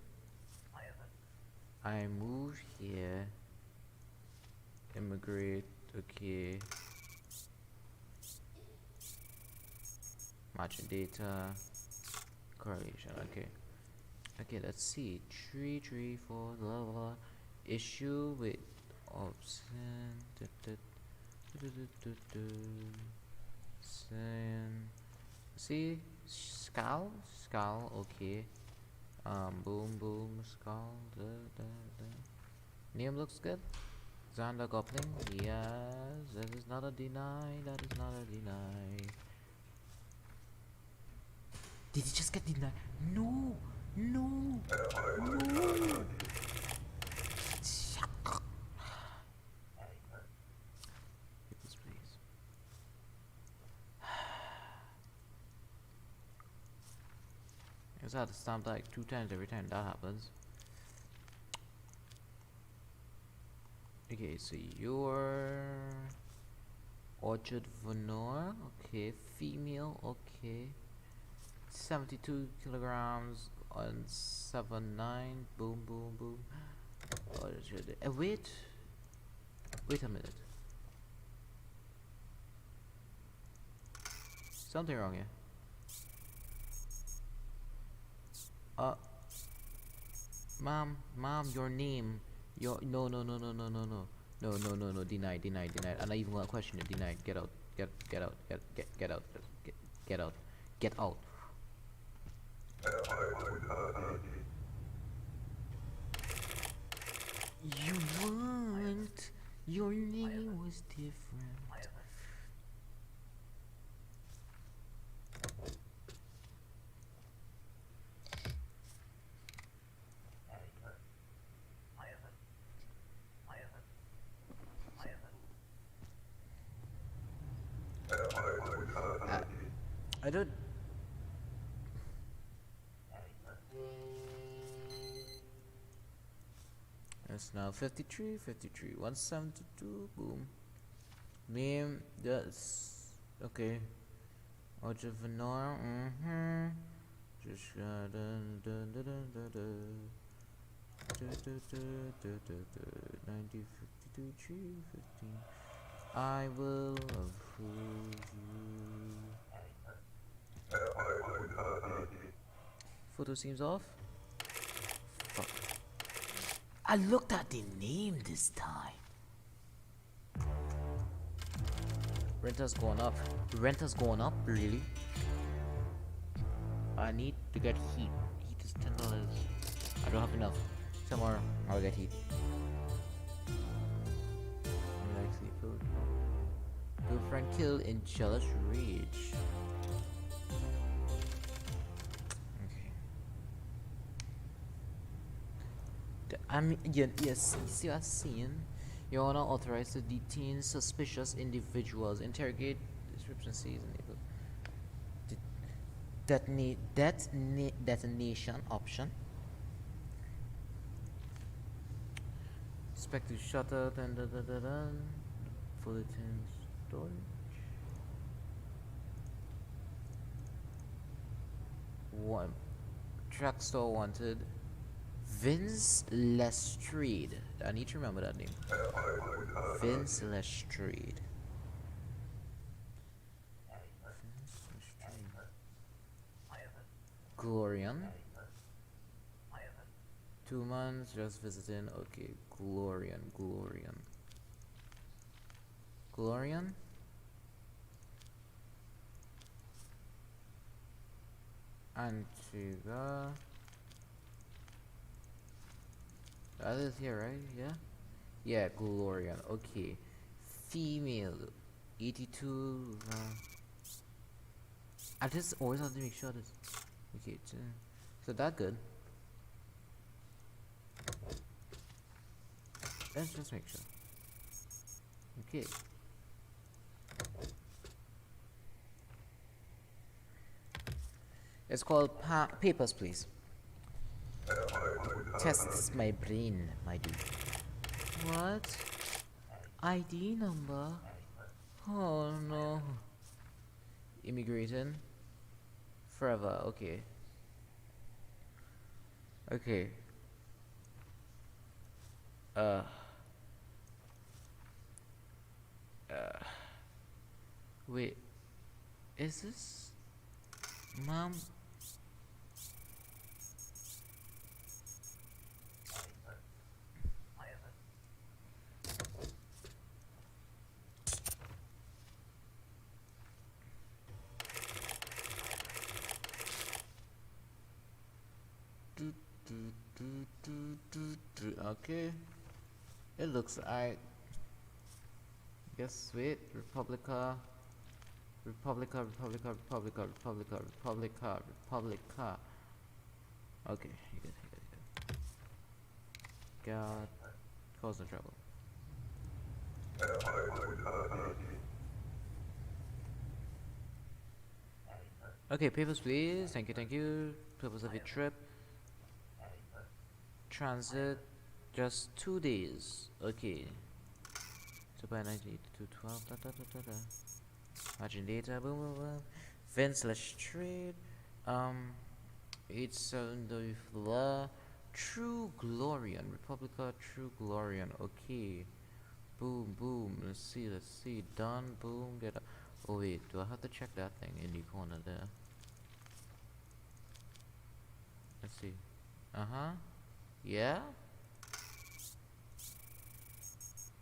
I moved here. Immigrate. Okay. Matching data. Correlation. Okay. Okay, let's see. 334 blah, blah, blah. Issue with option. See, skull. Okay. Boom, boom, skull. Name looks good. Xander Gopling. Yes, that is not a deny. That is not a deny. Did he just get denied? No, no, no. People's please. I guess I have to stamp like 2 times every time that happens. Okay, so you're Orchard Venor. Okay, female. Okay. 72 kilograms on 7'9". Boom, boom, boom. Wait a minute. Something wrong here. Mom, your name. No, denied. I'm not even gonna question it. Denied. Get out. Get out. Get out. Get out. You weren't. Your name was different. I don't. It's now 53, 172, boom. Name, that's okay. Orchard Venor, Just got 1952, 315. I will approve you. Photo seems off. Fuck. I looked at the name this time. Renter's going up. Really? I need to get heat. Heat is $10. I don't have enough. Tomorrow I'll get heat. I like seafood. Girlfriend killed in jealous rage. Yes, you see what I'm saying? Your Honor authorized to detain suspicious individuals. Interrogate description C is enabled. Detonation option. Expect to shutter. Bulletin storage. One. Track store wanted. Vince Lestrade. I need to remember that name. Vince Lestrade. Glorian. 2 months just visiting. Okay, Glorian. Antigua. That is here, right? Yeah, Glorian. Okay. Female. 82. I just always have to make sure this. Okay, so that good. Let's just make sure. Okay. It's called Papers, Please. Tests my brain, my dude. What? ID number? Oh no. Immigrating? Forever, okay. Wait. Is this? Mom. Okay. It looks alright. Guess wait. Republica. Okay, you good. God, cause no trouble. Okay, papers please. Thank you. Purpose of your trip. Transit, just 2 days. Okay. So by 98 to 12. Margin data. Boom. Vince, let's trade. 87 the True Glorian. Republica True Glorian. Okay. Boom. Let's see. Done. Boom. Get up. Oh wait, do I have to check that thing in the corner there? Let's see. Yeah.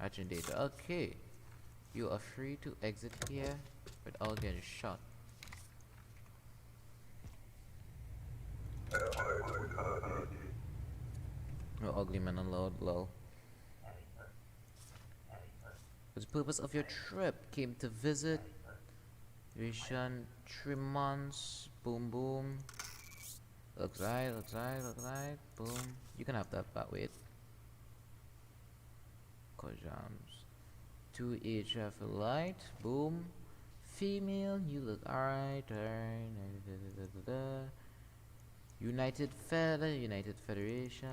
Agent data. Okay. You are free to exit here without getting shot. No ugly man unload, lol. What's the purpose of your trip? Came to visit. Duration 3 months. Boom. Looks right. Boom. You can have that back, wait. Kojams. 2 HF light. Boom. Female, you look alright. United Federation.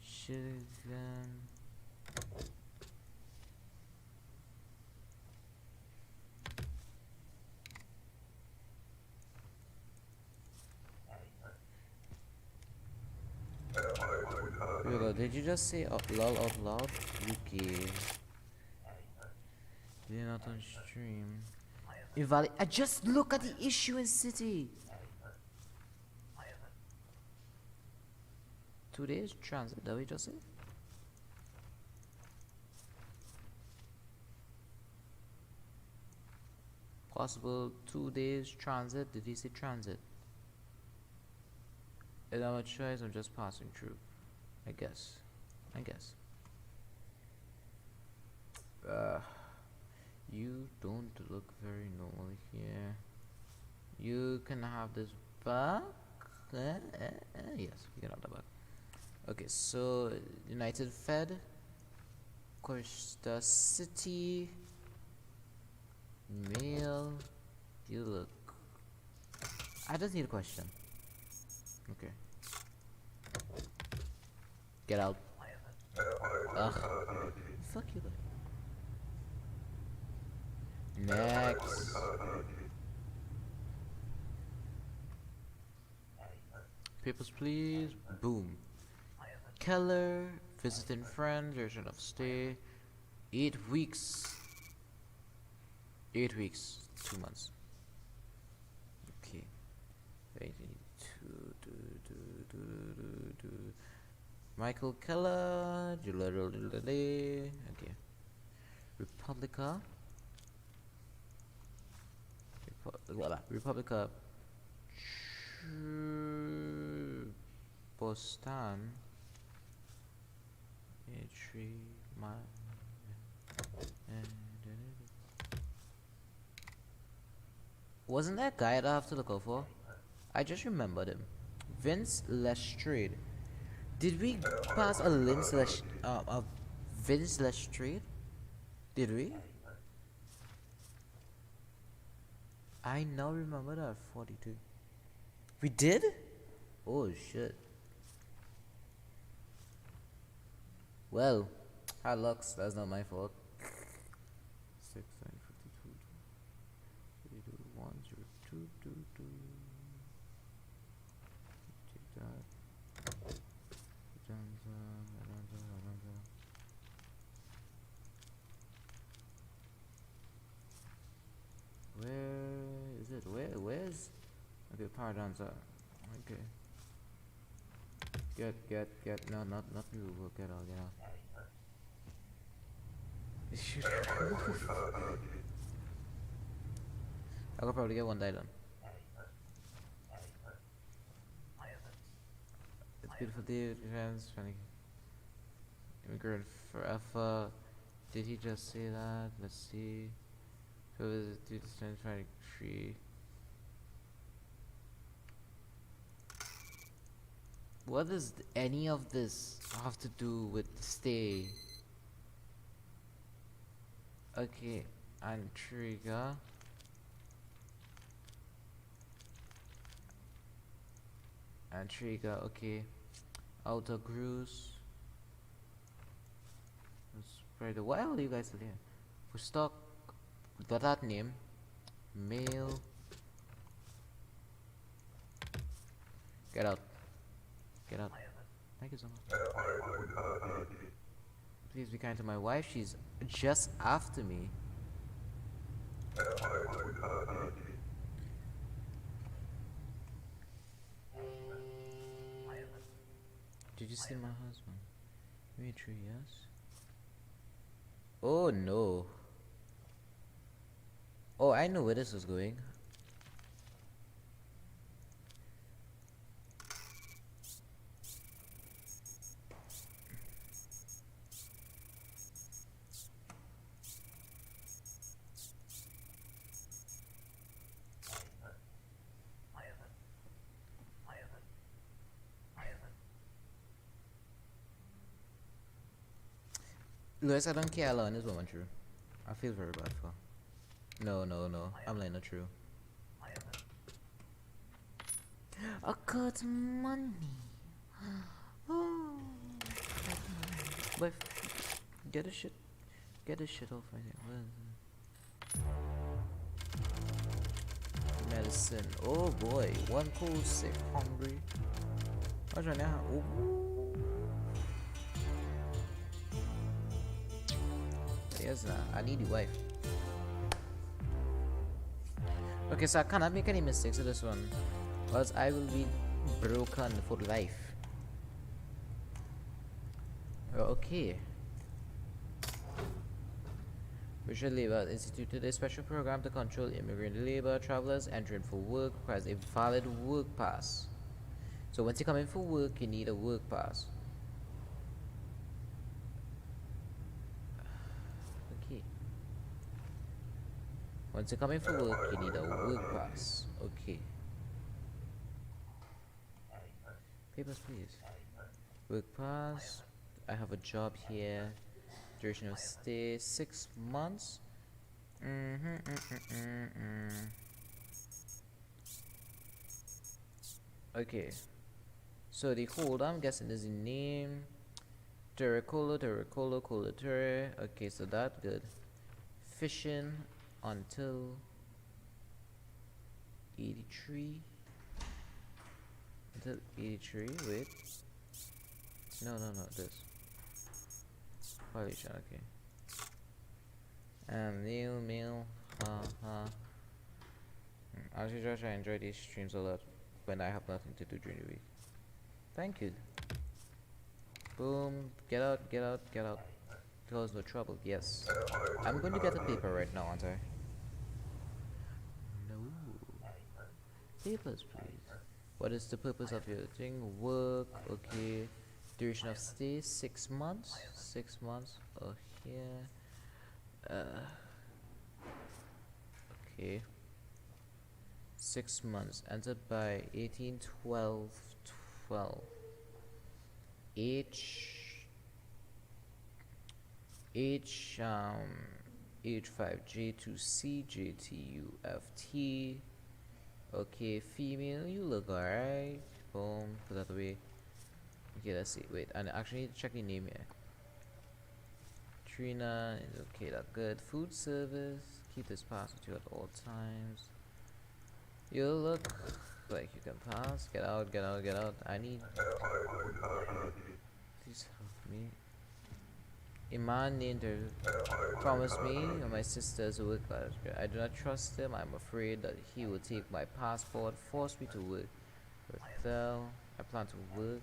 Shotgun. Did you just say lol out loud? Okay. They're not on stream. Invalid. I just look at the issue in city. 2 days transit. That we just say? Possible 2 days transit. Did he say transit? Is that my choice? I'm just passing through. I guess. You don't look very normal here. You can have this back. Yes, you can have that back. Okay, so United Fed. Of course, the city. Male. You look. I just need a question. Okay. Get out. Ugh. Fuck you. Next. Papers, please. Boom. Keller, visiting friend, duration of stay. 8 weeks. 8 weeks. 2 months. Okay. Michael Keller. Okay. Republica. Republica. Boston. Wasn't that guy that I have to look out for? I just remembered him. Vince Lestrade. Did we pass a Vince Lestrade? Did we? I now remember that 42. We did? Oh shit. Well, hard lucks, that's not my fault. 6 9 52 32 1 0 2 2 2. Take that. Where pardons. Okay. Get. No, not you. Get out. Shoot. I could probably get one die done. It's beautiful day, friends. Funny. Immigrant forever. Did he just say that? Let's see. So is it 23? What does any of this have to do with stay? Okay, and trigger. And trigger, okay. Outer cruise. Spread. Why are you guys still here? For stock, got that name. Mail. Get out. Get out. Thank you so much. Please be kind to my wife. She's just after me. Did you see my husband? Dimitri, yes? Oh no. Oh, I know where this is going. Louis, I don't care alone this woman true. I feel very bad for her. No. I'm like not true. I got money. Oh, but get a shit off right here. Where is it? Medicine. Oh boy, one cool, sick, hungry. What's right now? Ooh. Yes, I need a wife. Okay, so I cannot make any mistakes with this one, or else I will be broken for life. Okay. British Labour instituted a special program to control immigrant labor. Travelers entering for work requires a valid work pass. So once you come in for work, you need a work pass. Okay. Once you come in for work, you need a work pass. Okay. Papers, please. Work pass. I have a job here. Duration of stay 6 months. Okay. So the holder, I'm guessing, is the name. Terracolo. Okay, so that good. Fishing until 83. Until 83. Wait. No. This. Violation. Okay. Meal. As usual, I enjoy these streams a lot when I have nothing to do during the week. Thank you. Boom. Get out. Cause no trouble. Yes. I'm going to get a paper right now, aren't I? No. Papers, please. What is the purpose of your thing? Work. Okay. Duration of stay 6 months. 6 months. Oh, here. Okay. 6 months. Entered by 1812. H5J to CJTUFT. Okay, female, you look alright. Boom, put that away. Okay, let's see. Wait, I actually need to check the name here. Trina is okay, that's good. Food service. Keep this pass with you at all times. You look like you can pass. Get out. I need. Please help me. A man named promised me and my sisters a work basket. I do not trust him. I'm afraid that he will take my passport, force me to work. Bethel, I plan to work.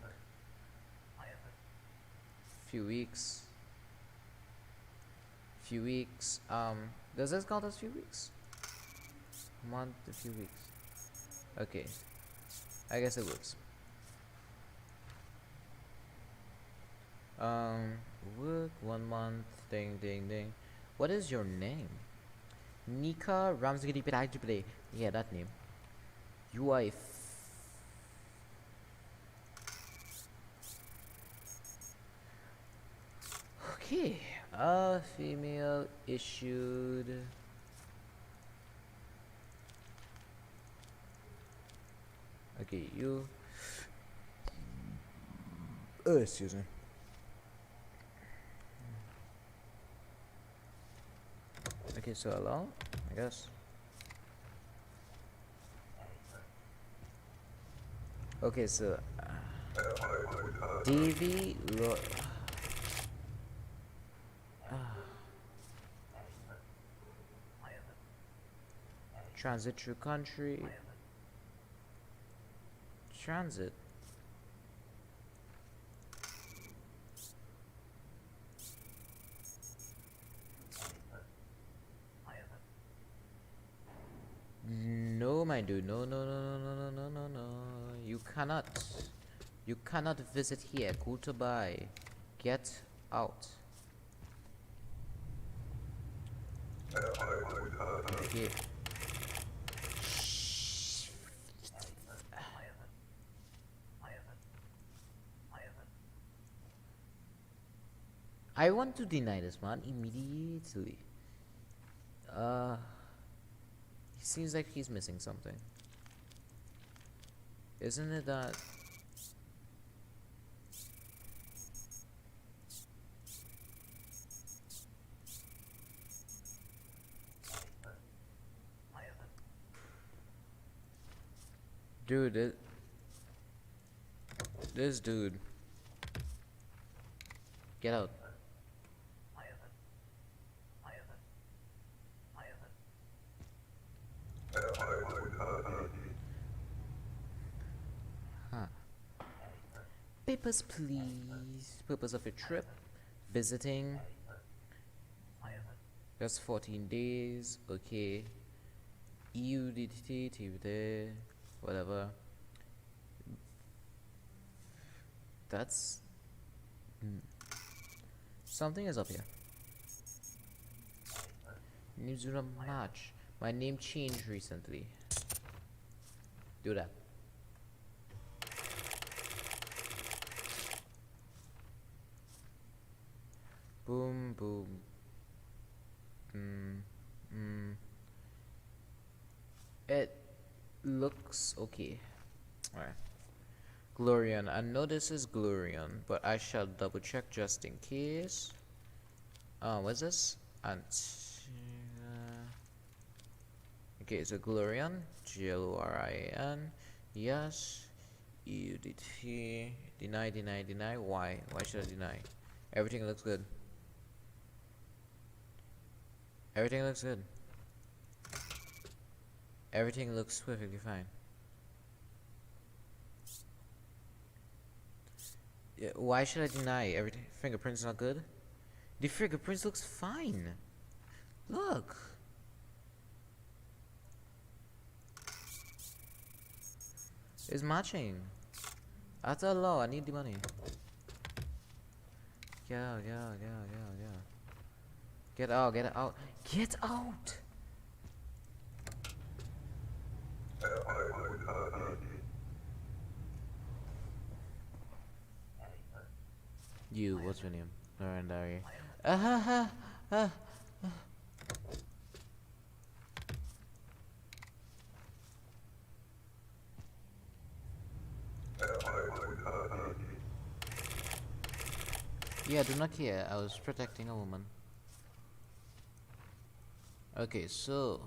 Few weeks. Few weeks. Does this count as few weeks? Month, a few weeks. Okay. I guess it works. Work 1 month. Ding, ding, ding. What is your name? Nika Ramsgidi. Yeah, that name. You are a okay. Female issued. Okay, you. Excuse me. Okay, so allow, I guess. Okay, so Davy transit through country. Transit. No, my dude. No, no, no, no, no, no, no, no. You cannot. You cannot visit here. Go to buy. Get out. Okay. I want to deny this man immediately. He seems like he's missing something. Isn't it that? Dude, this dude. Get out. Huh. Papers, please. Purpose of your trip. Visiting. Just 14 days. Okay. EUDT, TV, whatever. That's something is up here. Names do not match. My name changed recently. Do that. Boom, boom. It looks okay. Alright. Glorion. I know this is Glorion, but I shall double check just in case. What's this? Okay, so Glorion. Glorian. Yes. EUDT. Deny, deny, deny. Why? Why should I deny? Everything looks good. Everything looks good. Everything looks perfectly fine. Yeah, why should I deny everything? Fingerprints not good? The fingerprints looks fine. Look. It's matching. That's a law. I need the money. Get out, get out, get out, get out, get out. Get out, get out. Get out! You, what's your name? Narendari. Yeah, do not care. I was protecting a woman. Okay, so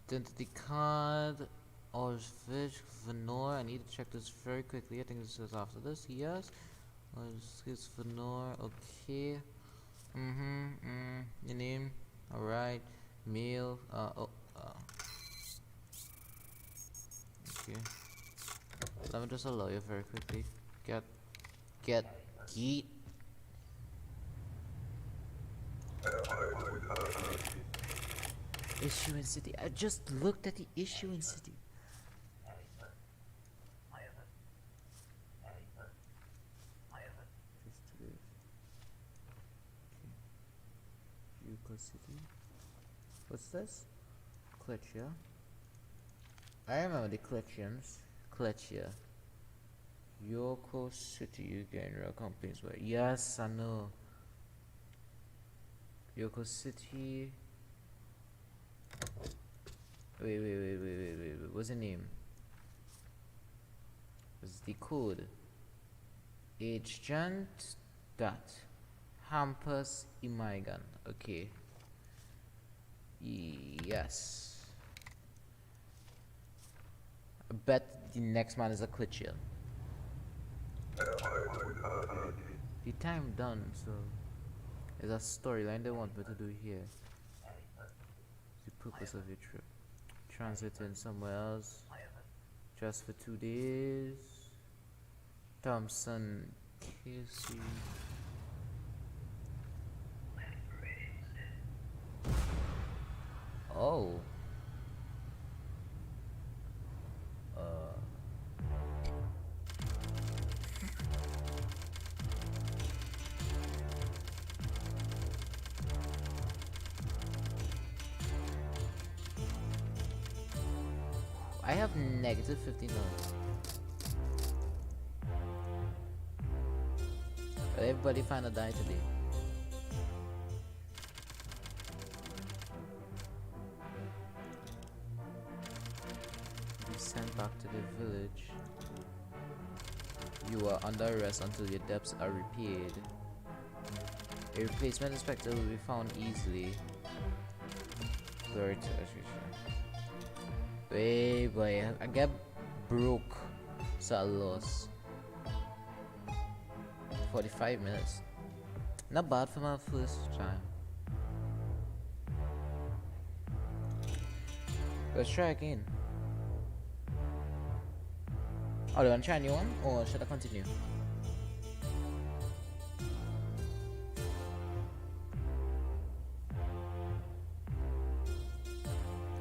identity card or Venor. I need to check this very quickly. I think this is after this. Yes. It's for Nor. Okay. Your name. All right. Mail. Okay. Let me just allow you very quickly. Get. Geet. Issue in city. I just looked at the issue in city. Yuko City. What's this? Klechia. I remember the Klechians. Klechia. Yoko City, you gain real complaints, but yes, I know. Yoko City. Wait. What's the name? What's the code? Agent dot Hampus Imaigan. Okay. Yes. I bet the next man is a Klitchian. The time done, so there's a storyline they want me to do here. The purpose of your trip. Transiting somewhere else. Just for 2 days. Thompson Casey. Oh. I have negative $15. Everybody find a die today. Be sent back to the village. You are under arrest until your debts are repaid. A replacement inspector will be found easily. Glory to Ashwisha. Wait, boy, I get broke, so I lost 45 minutes. Not bad for my first time. Let's try again. Oh, do you want to try a new one, or should I continue?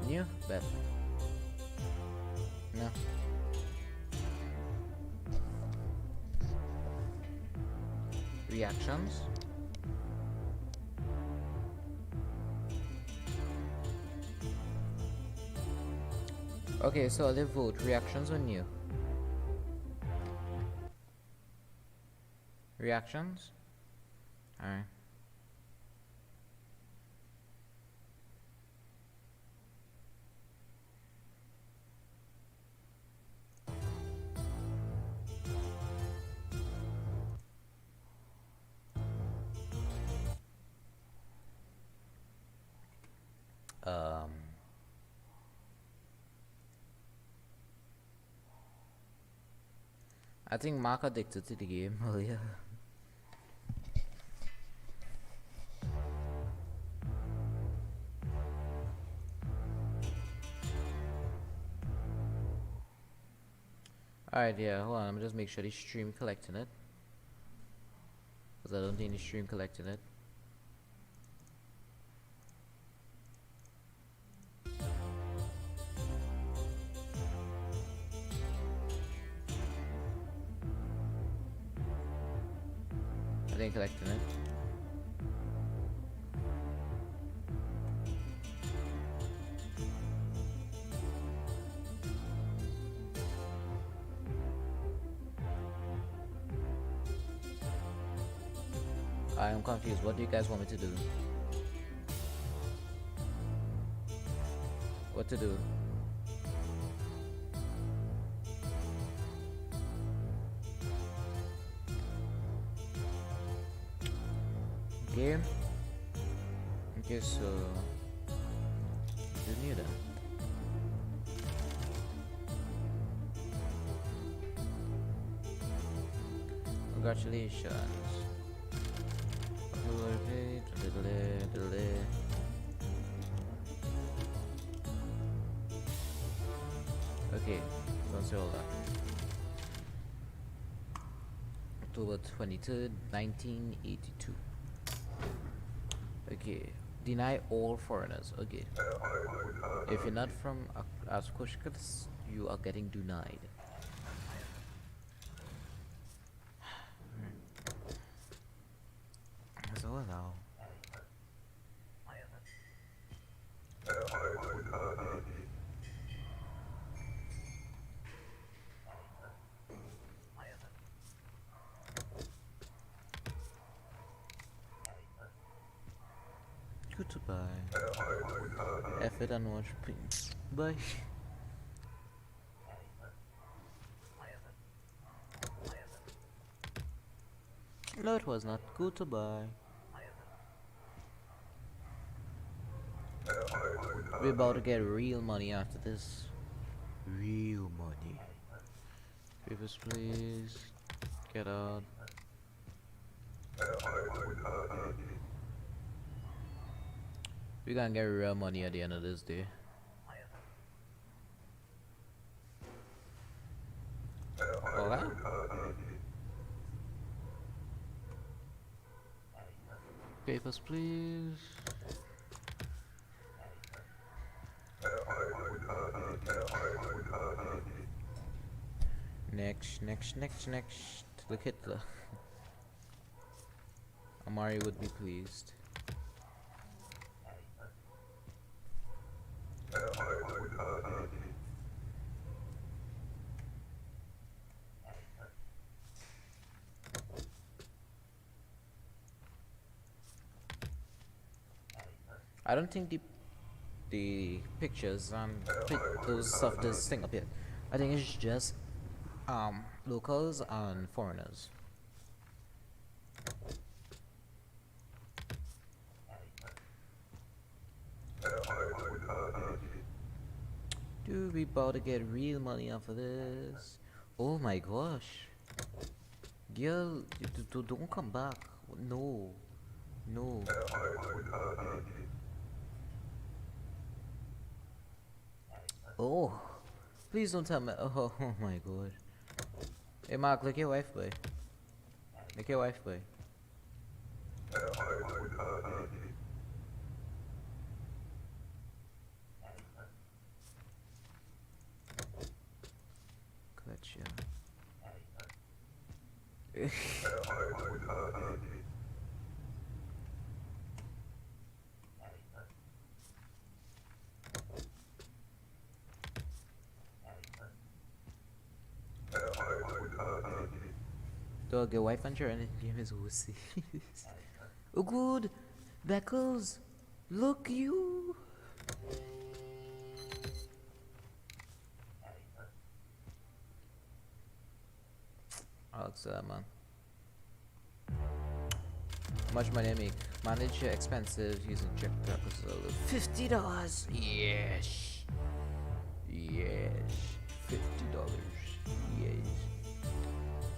New? Bet. No. Reactions. Okay, so they vote. Reactions or new? Reactions? Alright. I think Mark addicted to the game earlier. Alright, yeah, hold on, let me just make sure the stream collecting it. Because I don't think the stream collecting it. I think collecting it. I am confused. What do you guys want me to do? What to do? Game? Okay, so you knew that. Congratulations. Okay, don't say all that. October 23rd, 1982. Okay, deny all foreigners. Okay, if you're not from Afghanistan, you are getting denied. So now. Goodbye. Effort and watch. Bye. No, it was not. Goodbye. We're about to get real money after this. Real money. Papers, please. Get out. We're gonna get real money at the end of this day. Alright. Papers, please. Next. Look Hitler. Amari would be pleased. I don't think the pictures and those stuff does thing up yet. I think it's just locals and foreigners. Dude, we about to get real money off of this. Oh my gosh. Girl, don't come back. No. Oh, please don't tell me. Oh my god. Hey Mark, look your wife, boy. Look your wife, boy. Gotcha. Dog, your wife and your game is wussy. Oh good, Beckles, look you. I'll say that, man. How much money I make? Manage your expenses using check capital. $50. Yes. $50. Yes.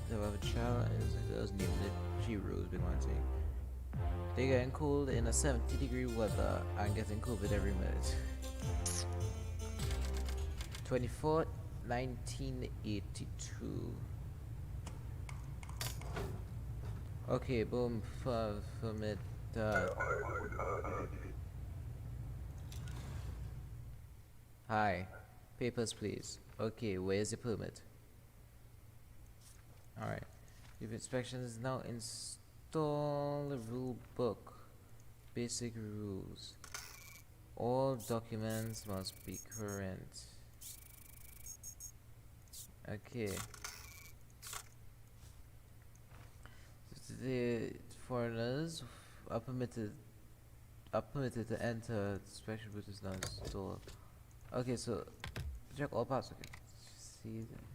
So I have a child and there's named it. She rose big one thing. They getting cold in a 70-degree weather and getting COVID every minute. 24th, 1982. Okay, boom, permit. Hi, papers please. Okay, where's your permit? Alright, if inspection is now install the rule book. Basic rules. All documents must be current. Okay. The foreigners are permitted to enter. Inspection booth is not installed. Okay, so check all parts. Okay, see that.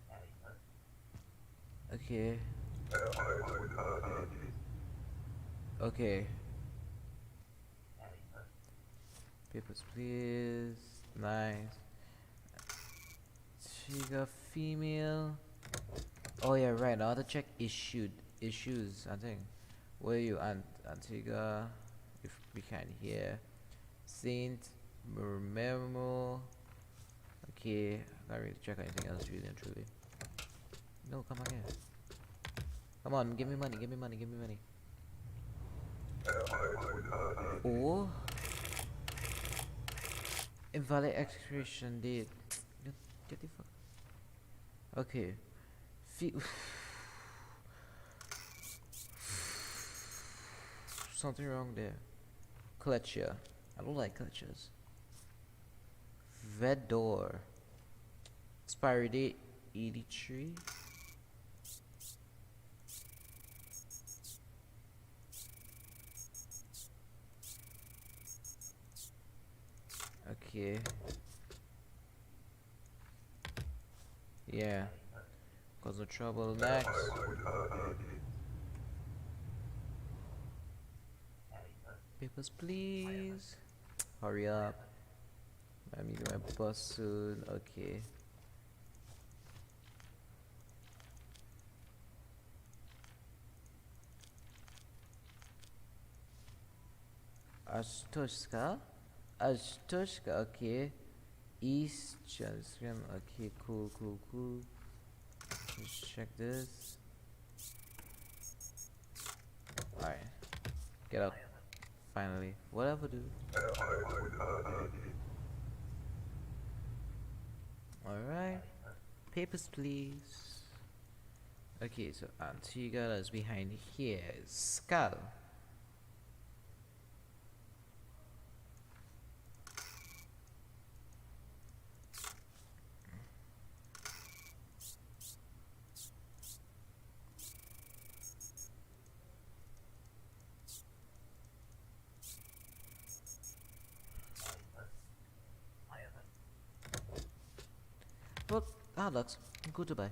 Okay. Okay. Papers, please. Nice. She got female. Oh yeah, right. Now the check issued issues, I think. Where you, Antigua? If we can hear. Saint Memo. Okay, I can't really check anything else, really and truly. No, come on here. Come on, give me money, give me money, give me money. Or invalid expiration date. Get the fuck. Okay. Something wrong there. Clutcher. I don't like clutches. Vedor. Expiry date 83. Okay. Yeah. Cause no trouble. Next. Papers, please. Hurry up. I'm meeting my boss soon. Okay. Ashtoshka? Ashtoshka, okay. East Johnson, okay, cool, cool, cool. Let's check this. Alright. Get up. Finally. Whatever, dude. Alright. Papers, please. Okay, so Antigua is behind here. Skull. Well, Alex, goodbye.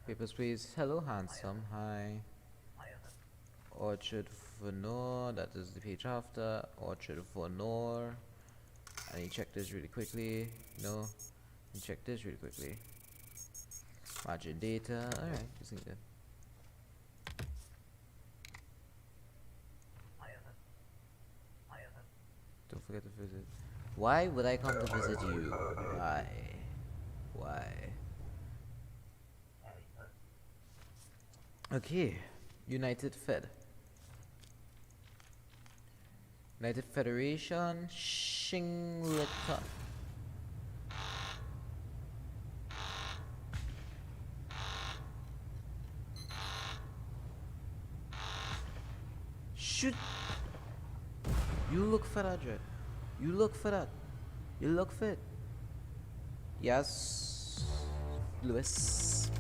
Papers, please. Hello, handsome. Hi. Orchard Venor, that is the page after. Orchard Venor. I need to check this really quickly. No. And check this really quickly. Margin data. Alright, just need that. Don't forget to visit. Why would I come to visit you? Why? Why? Okay. United Fed. United Federation. Shingleta. Shoot. You look for that, Dre. You look for that. You look fit. Yes, Lewis.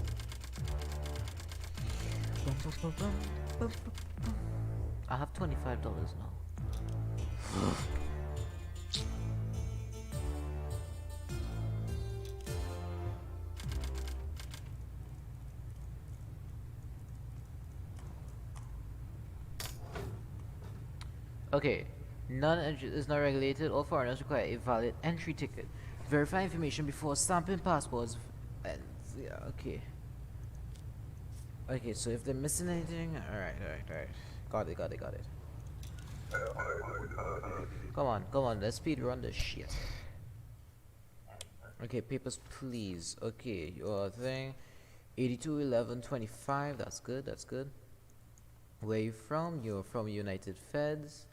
I have $25 now. Okay. Non-entry is not regulated. All foreigners require a valid entry ticket. Verify information before stamping passports. And yeah, okay. Okay, so if they're missing anything, alright. Got it. Come on, let's speed run this shit. Okay, papers, please. Okay, your thing. 821125. That's good. Where you from? You're from United Feds.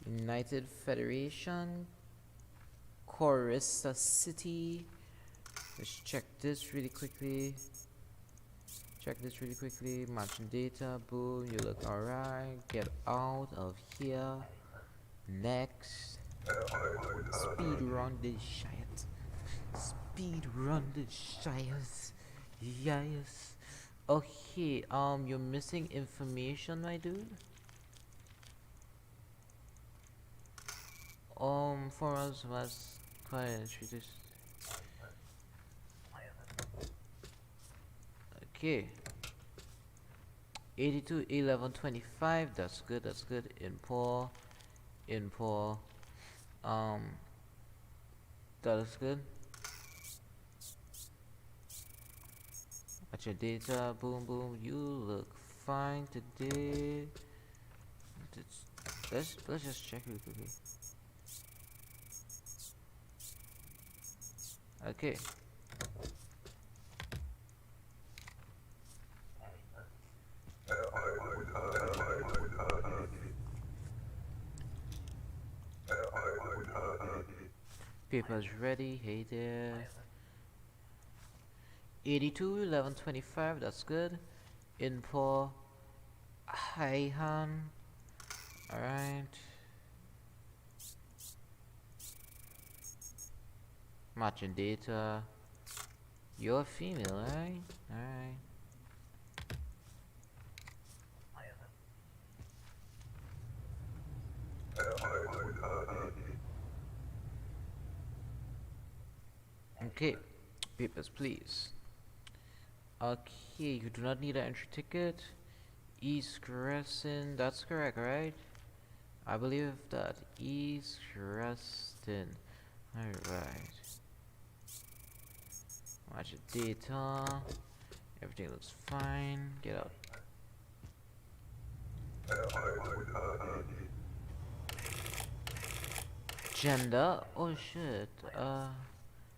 United Federation, Chorister City. Let's check this really quickly. Matching data. Boom. You look alright. Get out of here. Next. Speed run this shit. Yes. Okay. You're missing information, my dude. For us was quite introduced. Okay. 821125. That's good. That looks good. At your data, boom boom, you look fine today. Let's just check really quickly. Okay. Papers ready. Hey there. 82 11 25. That's good. Info. Haihan. Alright. Matching data. You're female, right? Alright. Okay. Papers, please. Okay, you do not need an entry ticket. East Crescent. That's correct, right? I believe that. East Crescent. Alright. Watch the data. Everything looks fine. Get out. Gender? Oh shit.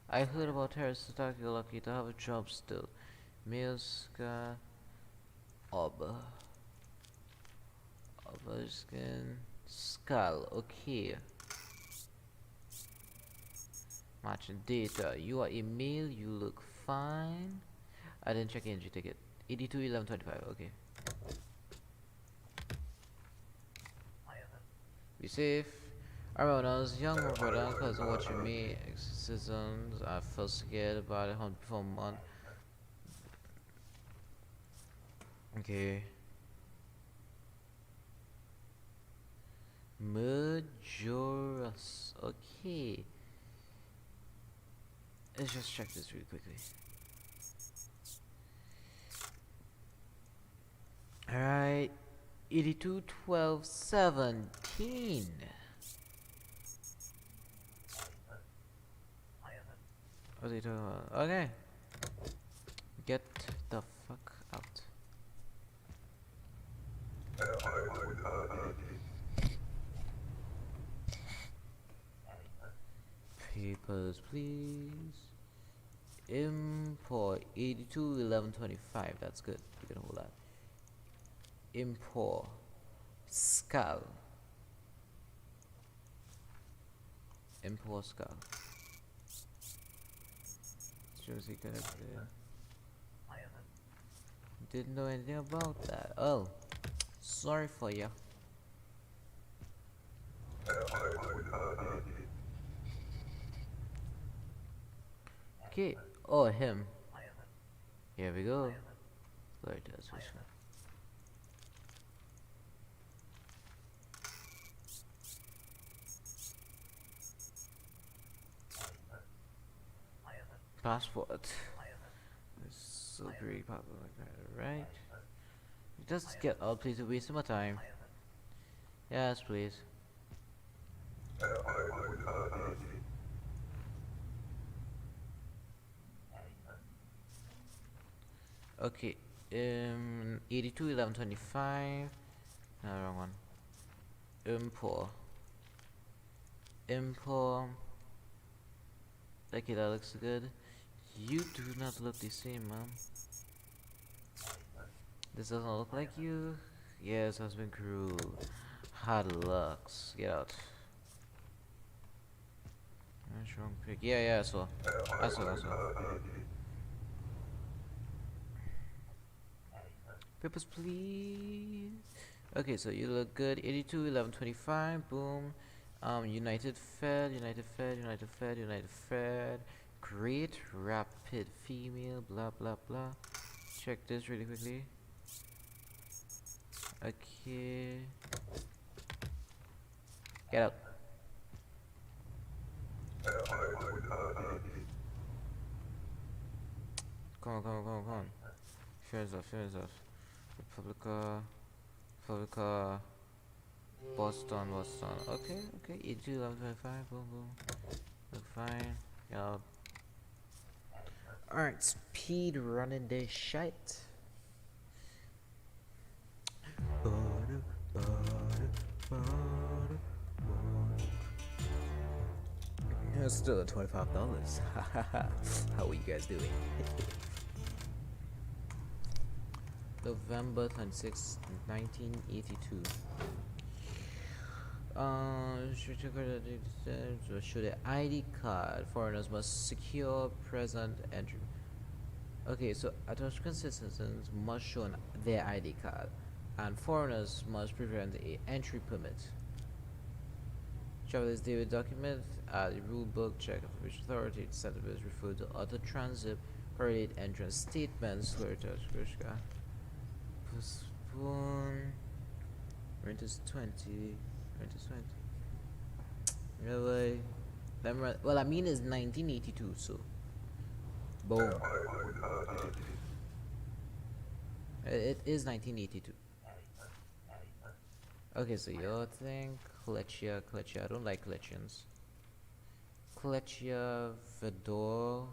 I heard about terrorist attack. You're lucky to have a job still. Milska. Ob. Oberskin. Skull. Okay. Matching data. You are a male. You look fine. I didn't check entry ticket. 82 11 25. Okay. Be safe. I remember when I was young, my brother and cousin watching me exorcisms. I felt scared about it for a month. Okay. Majorus. Okay. Let's just check this really quickly. Alright. 82 12 17. What are you talking about? Okay. Get the fuck out. Papers, please. Import 82 11 25. That's good. We can hold that. Import skull. Import skull. Josie connected. Didn't know anything about that. Oh, sorry for ya. Okay. Oh, him. Here we go. Where does this one? Passport. It's so pretty popular like that, right? Just get out, please. You're wasting my time. Yes, please. Okay. 82 11 25. No, wrong one. Import. Import. Okay, that looks good. You do not look the same, man. This doesn't look like you. Yes, husband crew. Hard lucks. Get out. That's wrong pick. Yeah, I saw. I saw. Papers, please. Okay, so you look good. 82 11 25. Boom. United Fed. Great rapid female. Blah blah blah. Check this really quickly. Okay. Get out. Come on. Fair enough. Republica. Boston. Okay. 82 11 25. Boom. Look fine. Yeah. Alright, speed running this shit. It's still at $25. How are you guys doing? November 26, 1982. Show the ID card. Foreigners must secure present entry. Okay, so Atoscan citizens must show their ID card, and foreigners must present a entry permit. Travelers deal with document the rule book check of which authority senators refer to auto transit correlate entrance statements postpone renters 20 renters 20 really well I mean it's 1982 so boom it is 1982. Okay, so your thing, Klechia, I don't like Klechians. Klechia, Vidor,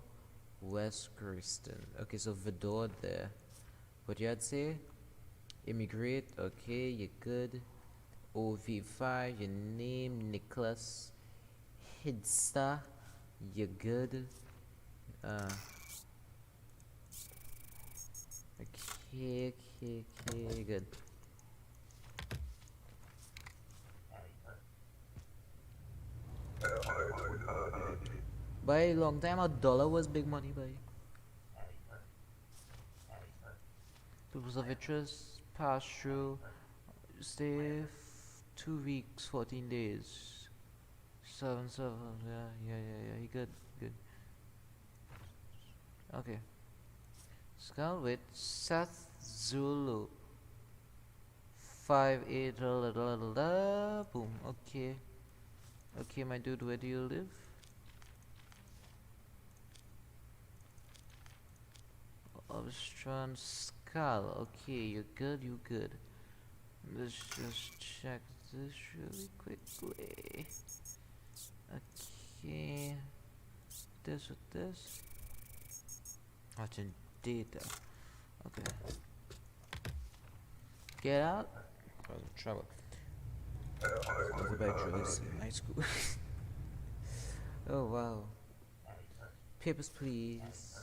West Kristen. Okay, so Vidor there. What you had say? Immigrate, okay, you're good. OV5, your name, Nicholas. Hidsta, you're good. Okay, good. By a long time, $1 was big money, by. Peoples of interest, pass through, stay 2 weeks, 14 days. 7, yeah, he good. Okay. Skull with Seth Zulu. 5-8, boom, okay. Okay, my dude, where do you live? Obstruct Skull. Okay, you're good. Let's just check this really quickly. Okay. This with this. Watching data. Okay. Get out. Cause of trouble. Go back to this high school. Oh wow. Papers please.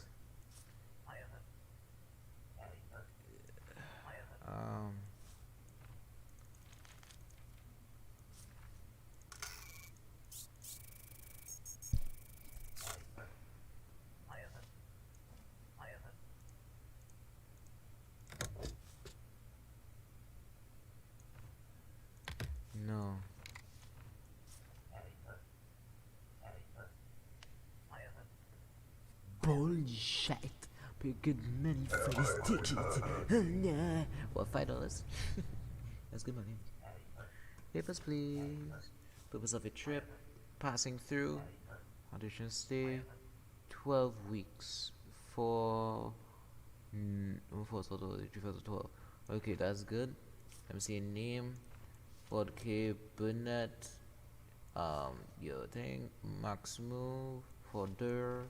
No. Bullshit. Pay good money for this ticket. Oh no. What, $5? That's good money. Papers please. Purpose of a trip. Passing through. Audition stay. 12 weeks. For 2012. Okay, that's good. Let me see a name. Ford K. Burnett. Your thing. Maximo. Forder.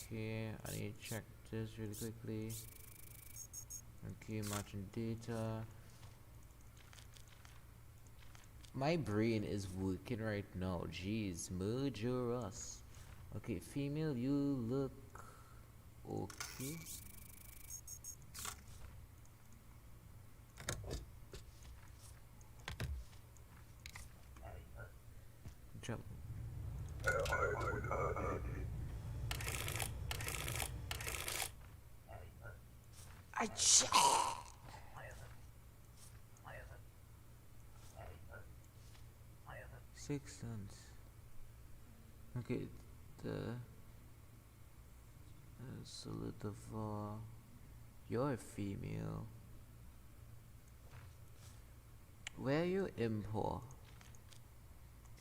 Okay, I need to check this really quickly. Okay, matching data. My brain is working right now. Jeez, merge us. Okay, female, you look okay. Trouble. I 6 cents. Okay, the Solidivar. You're a female. Where are you import?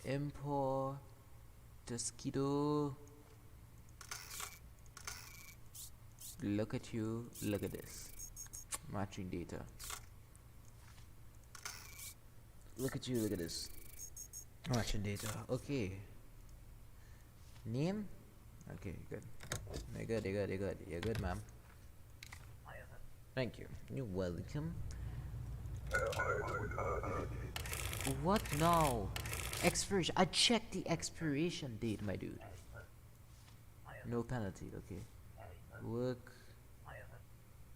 Import Tuxedo. Look at you, look at this. Matching data. Look at you, look at this. Matching data. Okay. Name? Okay, good. You're good, you're good, you're good. You're good, ma'am. Thank you. You're welcome. What now? Expiration. I checked the expiration date, my dude. No penalty, okay. Work.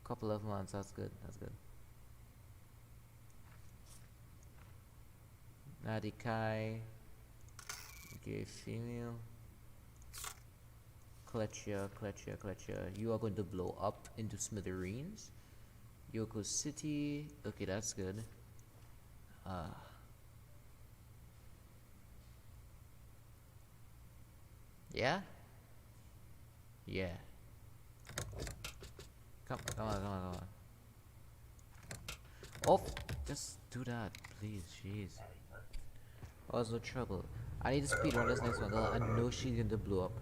Couple of months, that's good, that's good. Nadikai. Okay, female. Kletcher. You are going to blow up into smithereens. Yoko City. Okay, that's good. Yeah? Yeah. Come on. Oh, just do that, please, jeez. Oh, it's no trouble. I need to speed run this next one, girl. I know she's going to blow up.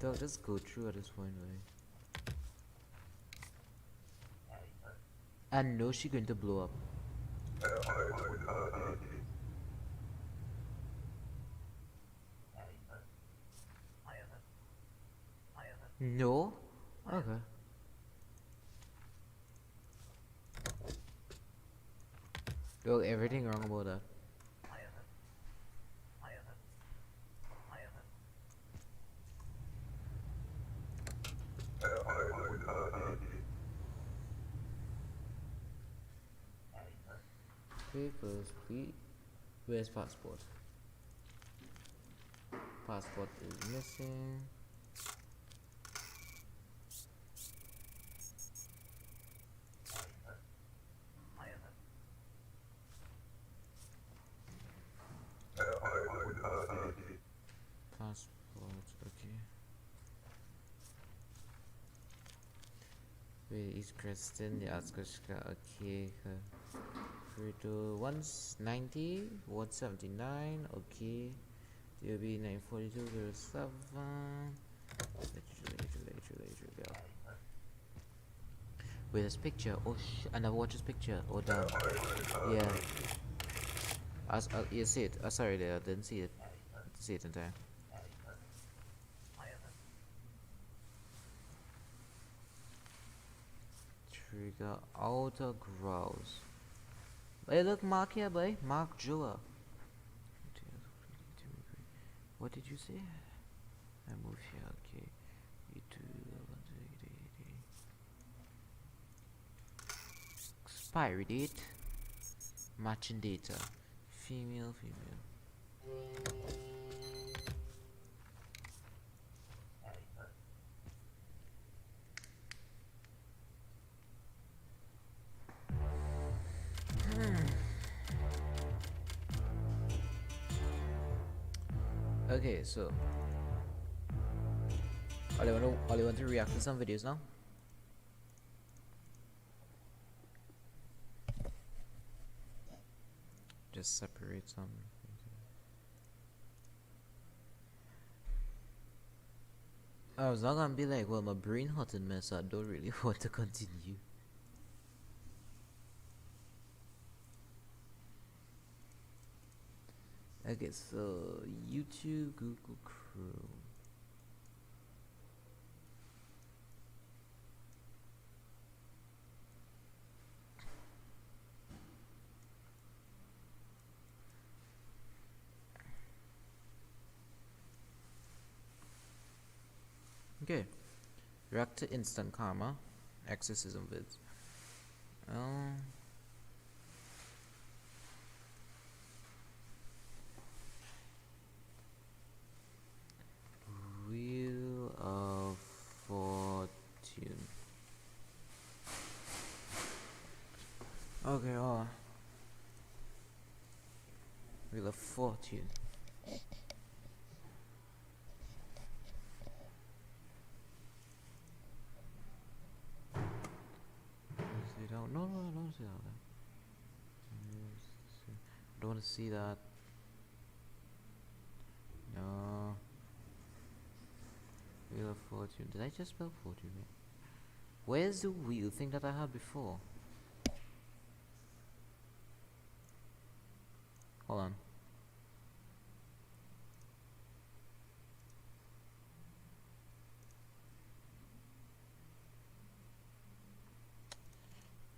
Dog, just go through at this point, right? I know she's going to blow up. No? Okay. Dog, everything wrong about that. Papers, please. Where's passport? Passport is missing. Passport, okay. Wait, is Kristen the Askashka? Okay. Frito 190, 179, okay. DOB 942 07. Later, go. Wait, this picture. Oh I never watched this picture. Oh damn. Yeah. You see it. Oh, sorry, I didn't see it. See it in time. Trigger outer grouse. Hey, look, Mark here, boy. Mark Jewel. What did you say? I move here, okay. Expiry date. Matching data. Female. Okay, so all I want to react to some videos now. Just separate some. I was not gonna be like, well, my brain hurting me, so I don't really want to continue. Okay, so YouTube, Google Chrome. Okay, react to Instant Karma, exorcism vids. Wheel of Fortune. Okay, Wheel of Fortune. No, don't see that. I don't want to see that. No. Wheel of Fortune. Did I just spell fortune? Where's the wheel thing that I had before? Hold on.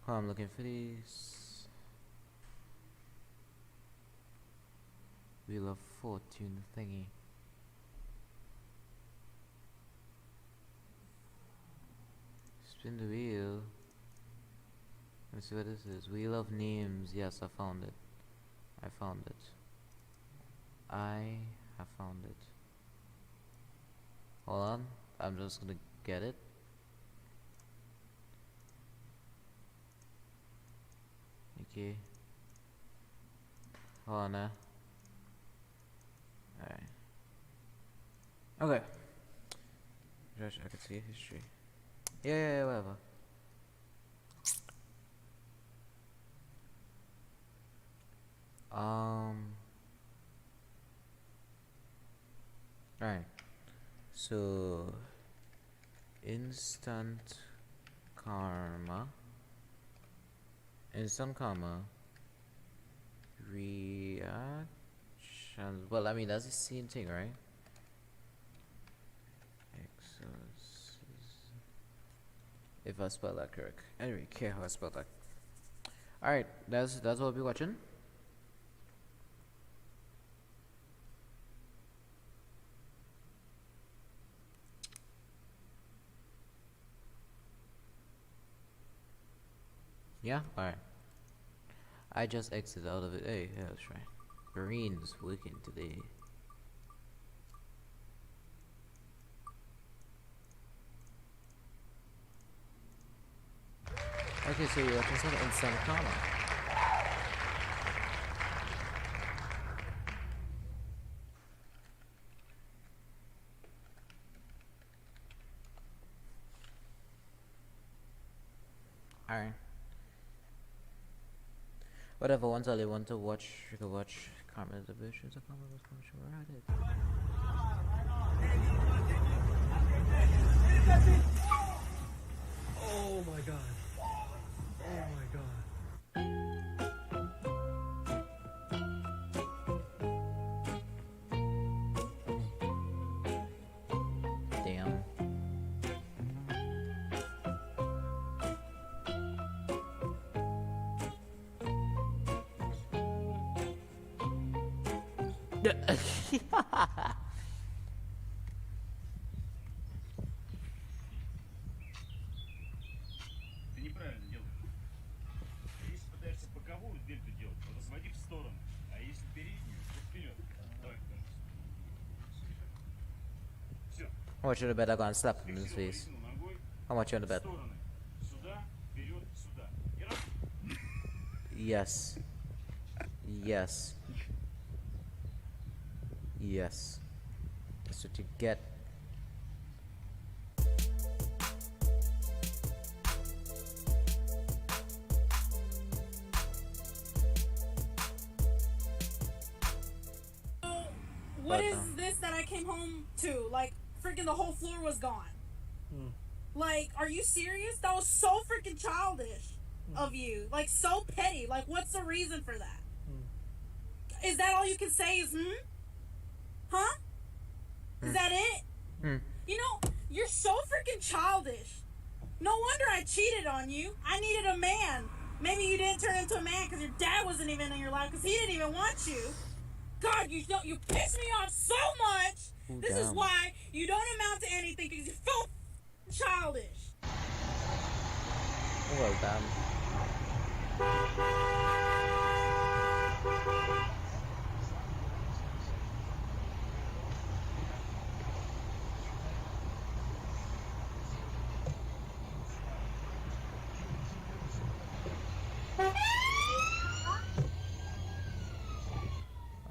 Oh, I'm looking for these. Wheel of Fortune thingy. Spin the wheel. Let's see what this is. Wheel of Names. Yes, I found it. I found it. I have found it. Hold on. I'm just gonna get it. Okay. Hold on now. Alright. Okay. Josh, I can see history. Yeah, whatever. Alright. So instant karma reaction. Well, I mean that's the same thing, right? Exorcism. If I spell that correct. Anyway, care how I spell that. Alright, that's what we'll be watching. Yeah, alright. I just exited out of it. Hey, yeah, that's right. Brain's working today. Okay, so you're watching some instant karma. Alright. Whatever ones all you want to watch, you can watch Karma the Virtues of Karma was coming sure I did. Oh my god. Oh my god. Damn. Ты неправильно делаешь. Если пытаешься боковую дельту делать, то разводи в сторону. А если переднюю, то вперед. Давай, кажется. Все. How much you better go and slap him in his face? Ногой How much you on the в bed? стороны. Сюда, вперед, сюда. И раз. Yes. Yes. Yes. That's what you get. What is this that I came home to? Like, freaking the whole floor was gone. Like, are you serious? That was so freaking childish of you. Like, so petty. Like, what's the reason for that? Is that all you can say is, Huh? Is that it? You know, you're so freaking childish. No wonder I cheated on you. I needed a man. Maybe you didn't turn into a man because your dad wasn't even in your life because he didn't even want you. God, you piss me off so much. Ooh, this is damn. why you don't amount to anything because you're so childish. Well done.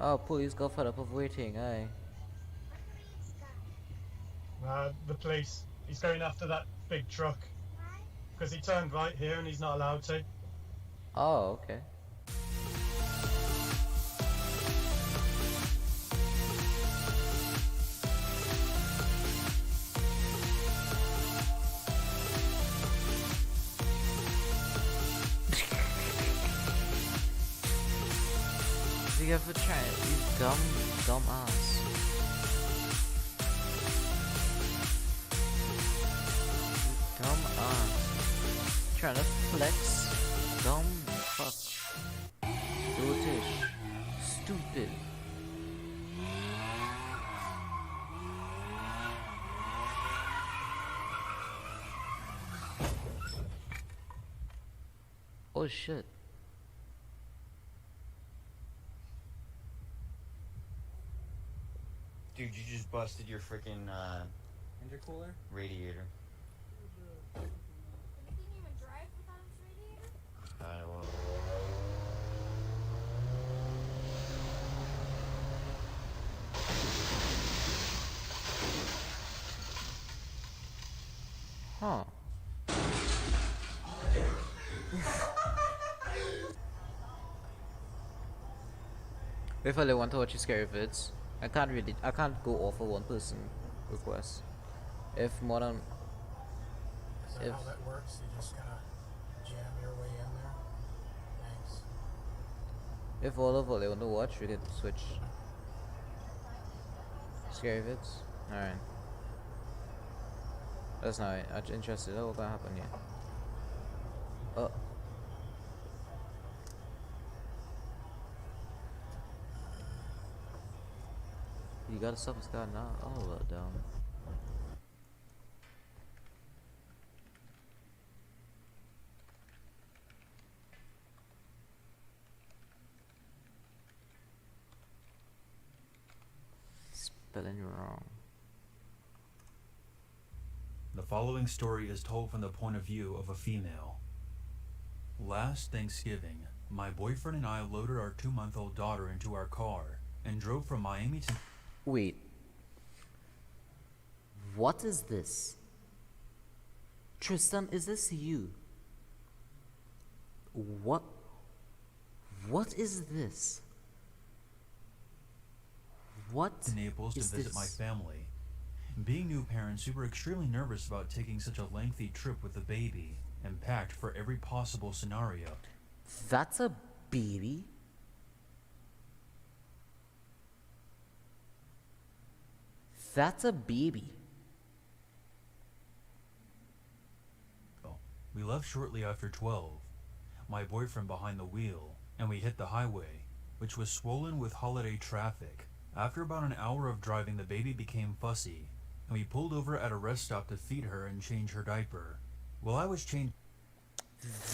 Oh, police got fed up of waiting, aye. The police. He's going after that big truck. Because he turned right here and he's not allowed to. Oh, okay. You ever try it? You dumb ass. You dumb ass. Trying to flex? Dumb fuck. Dotish. Stupid. Oh shit. Dude, you just busted your freaking Intercooler? radiator. And it didn't even drive without its radiator? I will. Huh. If I want to watch scary vids, I can't go off of one person request. If more than Is that If- how that works? You just gotta jam your way in there? Thanks. if all of what they want to watch, we could switch scary vids. Alright. That's not it. I'm interested. Oh, what's gonna happen here? Oh. You gotta stop this guy now. Oh, well, down. Spelling wrong. The following story is told from the point of view of a female. Last Thanksgiving, my boyfriend and I loaded our 2-month-old daughter into our car and drove from Miami to... Wait. What is this? Tristan, is this you? What? What is this? What to Naples to is visit my this? family. Being new parents, we were extremely nervous about taking such a lengthy trip with the baby and packed for every possible scenario. That's a baby? That's a baby. We left shortly after 12, my boyfriend behind the wheel, and we hit the highway, which was swollen with holiday traffic. After about an hour of driving, the baby became fussy, and we pulled over at a rest stop to feed her and change her diaper. While I was changing...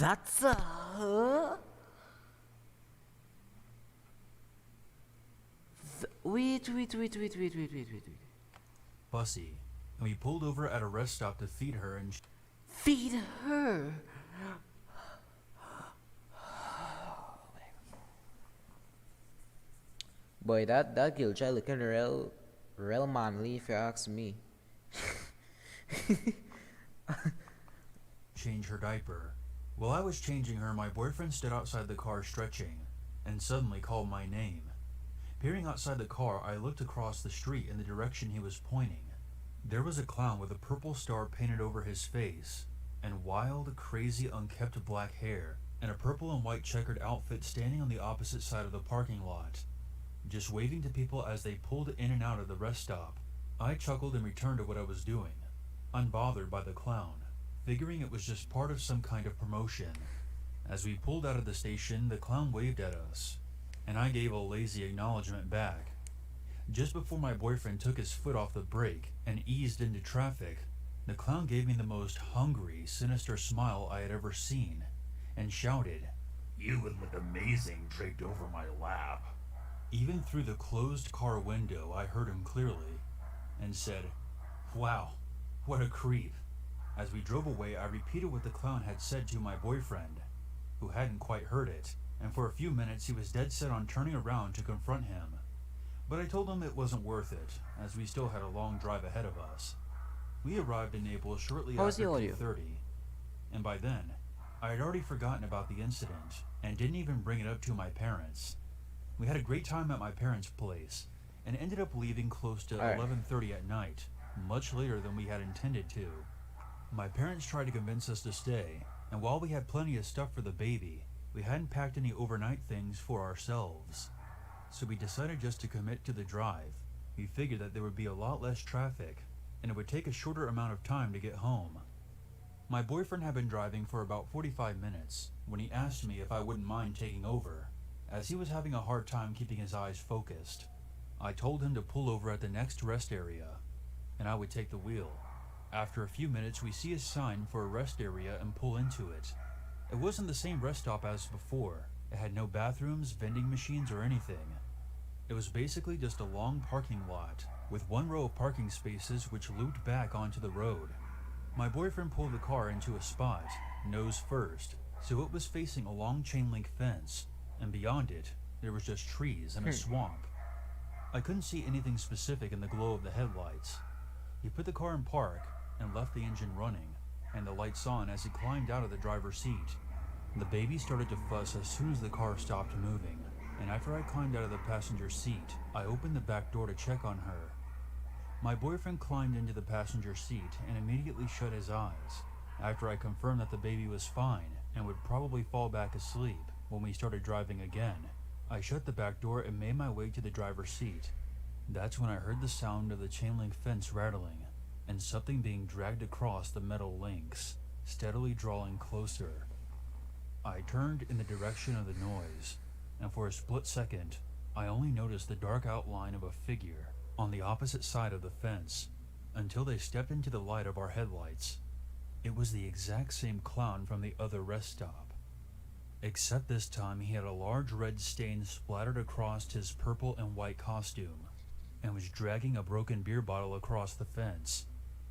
That's a her? Wait. fussy, and we pulled over at a rest stop to feed her and... Feed her. Boy, that girl child looking real manly if you ask me. change her diaper. While I was changing her, my boyfriend stood outside the car stretching, and suddenly called my name. Peering outside the car, I looked across the street in the direction he was pointing. There was a clown with a purple star painted over his face, and wild, crazy, unkempt black hair, and a purple and white checkered outfit standing on the opposite side of the parking lot, just waving to people as they pulled in and out of the rest stop. I chuckled and returned to what I was doing, unbothered by the clown, figuring it was just part of some kind of promotion. As we pulled out of the station, the clown waved at us, and I gave a lazy acknowledgement back. Just before my boyfriend took his foot off the brake and eased into traffic, the clown gave me the most hungry, sinister smile I had ever seen, and shouted, "You would look amazing draped over my lap." Even through the closed car window, I heard him clearly, and said, "Wow, what a creep." As we drove away, I repeated what the clown had said to my boyfriend, who hadn't quite heard it, and for a few minutes he was dead set on turning around to confront him. But I told him it wasn't worth it, as we still had a long drive ahead of us. We arrived in Naples shortly How was after the audio? 2:30, and by then, I had already forgotten about the incident, and didn't even bring it up to my parents. We had a great time at my parents' place, and ended up leaving close to Alright. 11:30 at night, much later than we had intended to. My parents tried to convince us to stay, and while we had plenty of stuff for the baby, we hadn't packed any overnight things for ourselves. so we decided just to commit to the drive. We figured that there would be a lot less traffic, and it would take a shorter amount of time to get home. My boyfriend had been driving for about 45 minutes when he asked me if I wouldn't mind taking over, as he was having a hard time keeping his eyes focused. I told him to pull over at the next rest area, and I would take the wheel. After a few minutes, we see a sign for a rest area and pull into it. It wasn't the same rest stop as before. It had no bathrooms, vending machines, or anything. It was basically just a long parking lot, with one row of parking spaces which looped back onto the road. My boyfriend pulled the car into a spot, nose first, so it was facing a long chain link fence, and beyond it, there was just trees and a swamp. I couldn't see anything specific in the glow of the headlights. He put the car in park and left the engine running, and the lights on as he climbed out of the driver's seat. The baby started to fuss as soon as the car stopped moving, and after I climbed out of the passenger seat, I opened the back door to check on her. My boyfriend climbed into the passenger seat and immediately shut his eyes. After I confirmed that the baby was fine and would probably fall back asleep when we started driving again, I shut the back door and made my way to the driver's seat. That's when I heard the sound of the chain link fence rattling and something being dragged across the metal links, steadily drawing closer. I turned in the direction of the noise, and for a split second, I only noticed the dark outline of a figure on the opposite side of the fence, until they stepped into the light of our headlights. It was the exact same clown from the other rest stop, except this time he had a large red stain splattered across his purple and white costume, and was dragging a broken beer bottle across the fence.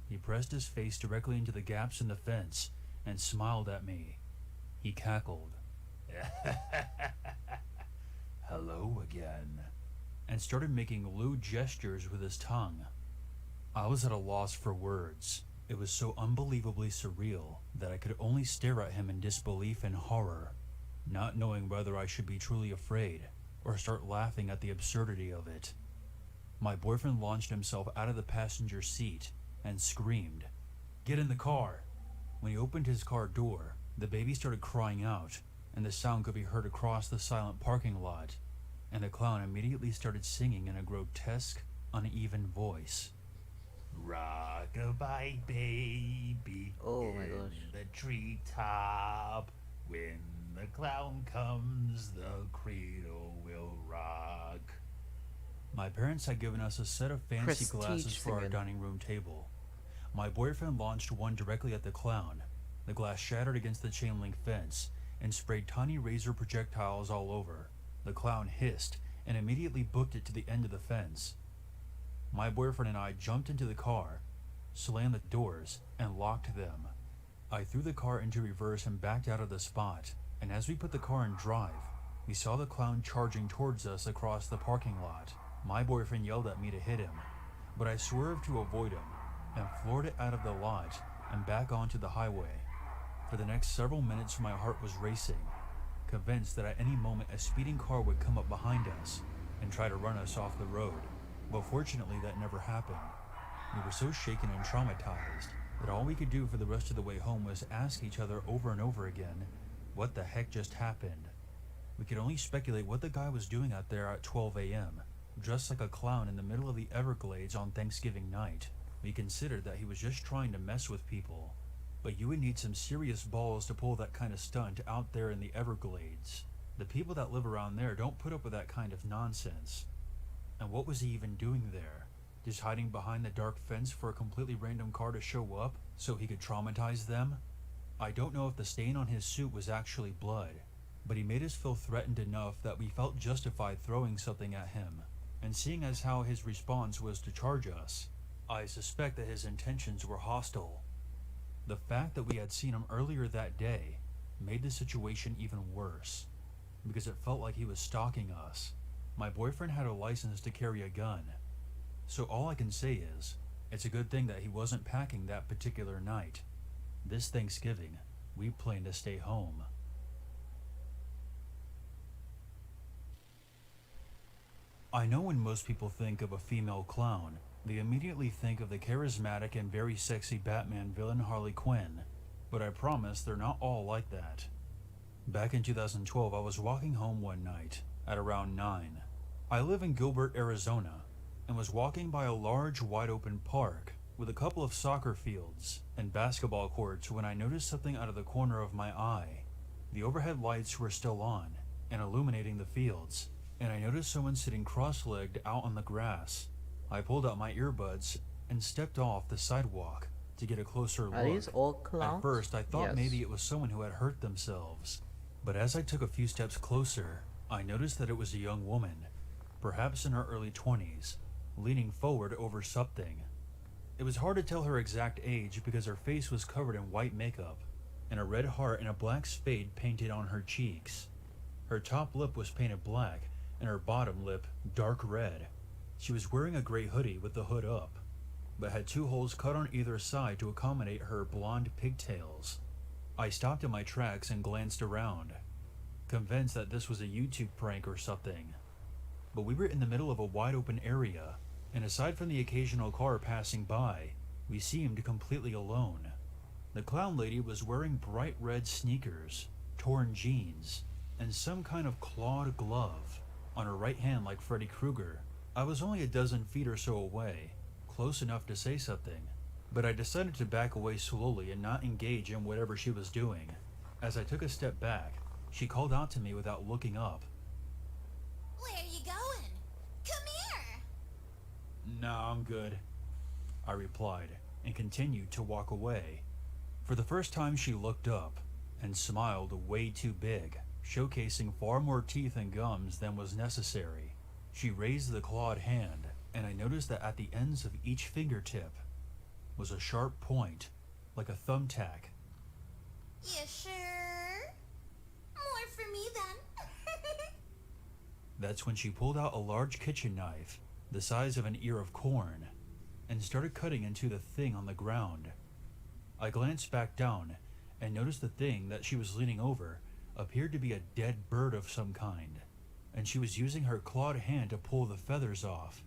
He pressed his face directly into the gaps in the fence and smiled at me. He cackled, "Hello again," and started making lewd gestures with his tongue. I was at a loss for words. It was so unbelievably surreal that I could only stare at him in disbelief and horror, not knowing whether I should be truly afraid or start laughing at the absurdity of it. My boyfriend launched himself out of the passenger seat and screamed, "Get in the car!" When he opened his car door, the baby started crying out, and the sound could be heard across the silent parking lot, and the clown immediately started singing in a grotesque, uneven voice. "Rock-a-bye baby Oh my in gosh. the treetop. When the clown comes, the cradle will rock." My parents had given us a set of fancy Prestige glasses for our singing. dining room table. My boyfriend launched one directly at the clown. The glass shattered against the chain link fence and sprayed tiny razor projectiles all over. The clown hissed and immediately booked it to the end of the fence. My boyfriend and I jumped into the car, slammed the doors, and locked them. I threw the car into reverse and backed out of the spot, and as we put the car in drive, we saw the clown charging towards us across the parking lot. My boyfriend yelled at me to hit him, but I swerved to avoid him and floored it out of the lot and back onto the highway. For the next several minutes, my heart was racing, convinced that at any moment a speeding car would come up behind us and try to run us off the road. But fortunately, that never happened. We were so shaken and traumatized that all we could do for the rest of the way home was ask each other over and over again, what the heck just happened? We could only speculate what the guy was doing out there at 12 a.m., dressed like a clown in the middle of the Everglades on Thanksgiving night. We considered that he was just trying to mess with people. But you would need some serious balls to pull that kind of stunt out there in the Everglades. The people that live around there don't put up with that kind of nonsense. And what was he even doing there? Just hiding behind the dark fence for a completely random car to show up so he could traumatize them? I don't know if the stain on his suit was actually blood, but he made us feel threatened enough that we felt justified throwing something at him. And seeing as how his response was to charge us, I suspect that his intentions were hostile. The fact that we had seen him earlier that day made the situation even worse, because it felt like he was stalking us. My boyfriend had a license to carry a gun, so all I can say is, it's a good thing that he wasn't packing that particular night. This Thanksgiving, we plan to stay home. I know when most people think of a female clown, they immediately think of the charismatic and very sexy Batman villain Harley Quinn, but I promise they're not all like that. Back in 2012, I was walking home one night at around 9. I live in Gilbert, Arizona, and was walking by a large, wide-open park with a couple of soccer fields and basketball courts when I noticed something out of the corner of my eye. The overhead lights were still on and illuminating the fields, and I noticed someone sitting cross-legged out on the grass. I pulled out my earbuds and stepped off the sidewalk to get a closer Are these look. all clowns? At first, I thought Yes. maybe it was someone who had hurt themselves, but as I took a few steps closer, I noticed that it was a young woman, perhaps in her early 20s, leaning forward over something. It was hard to tell her exact age because her face was covered in white makeup, and a red heart and a black spade painted on her cheeks. Her top lip was painted black, and her bottom lip dark red. She was wearing a gray hoodie with the hood up, but had 2 holes cut on either side to accommodate her blonde pigtails. I stopped in my tracks and glanced around, convinced that this was a YouTube prank or something. But we were in the middle of a wide open area, and aside from the occasional car passing by, we seemed completely alone. The clown lady was wearing bright red sneakers, torn jeans, and some kind of clawed glove on her right hand like Freddy Krueger. I was only a dozen feet or so away, close enough to say something, but I decided to back away slowly and not engage in whatever she was doing. As I took a step back, she called out to me without looking up. Where are you going? Come here! "Nah, I'm good," I replied, and continued to walk away. For the first time she looked up, and smiled way too big, showcasing far more teeth and gums than was necessary. She raised the clawed hand, and I noticed that at the ends of each fingertip was a sharp point, like a thumbtack. You sure? More for me then. That's when she pulled out a large kitchen knife, the size of an ear of corn, and started cutting into the thing on the ground. I glanced back down and noticed the thing that she was leaning over appeared to be a dead bird of some kind, and she was using her clawed hand to pull the feathers off.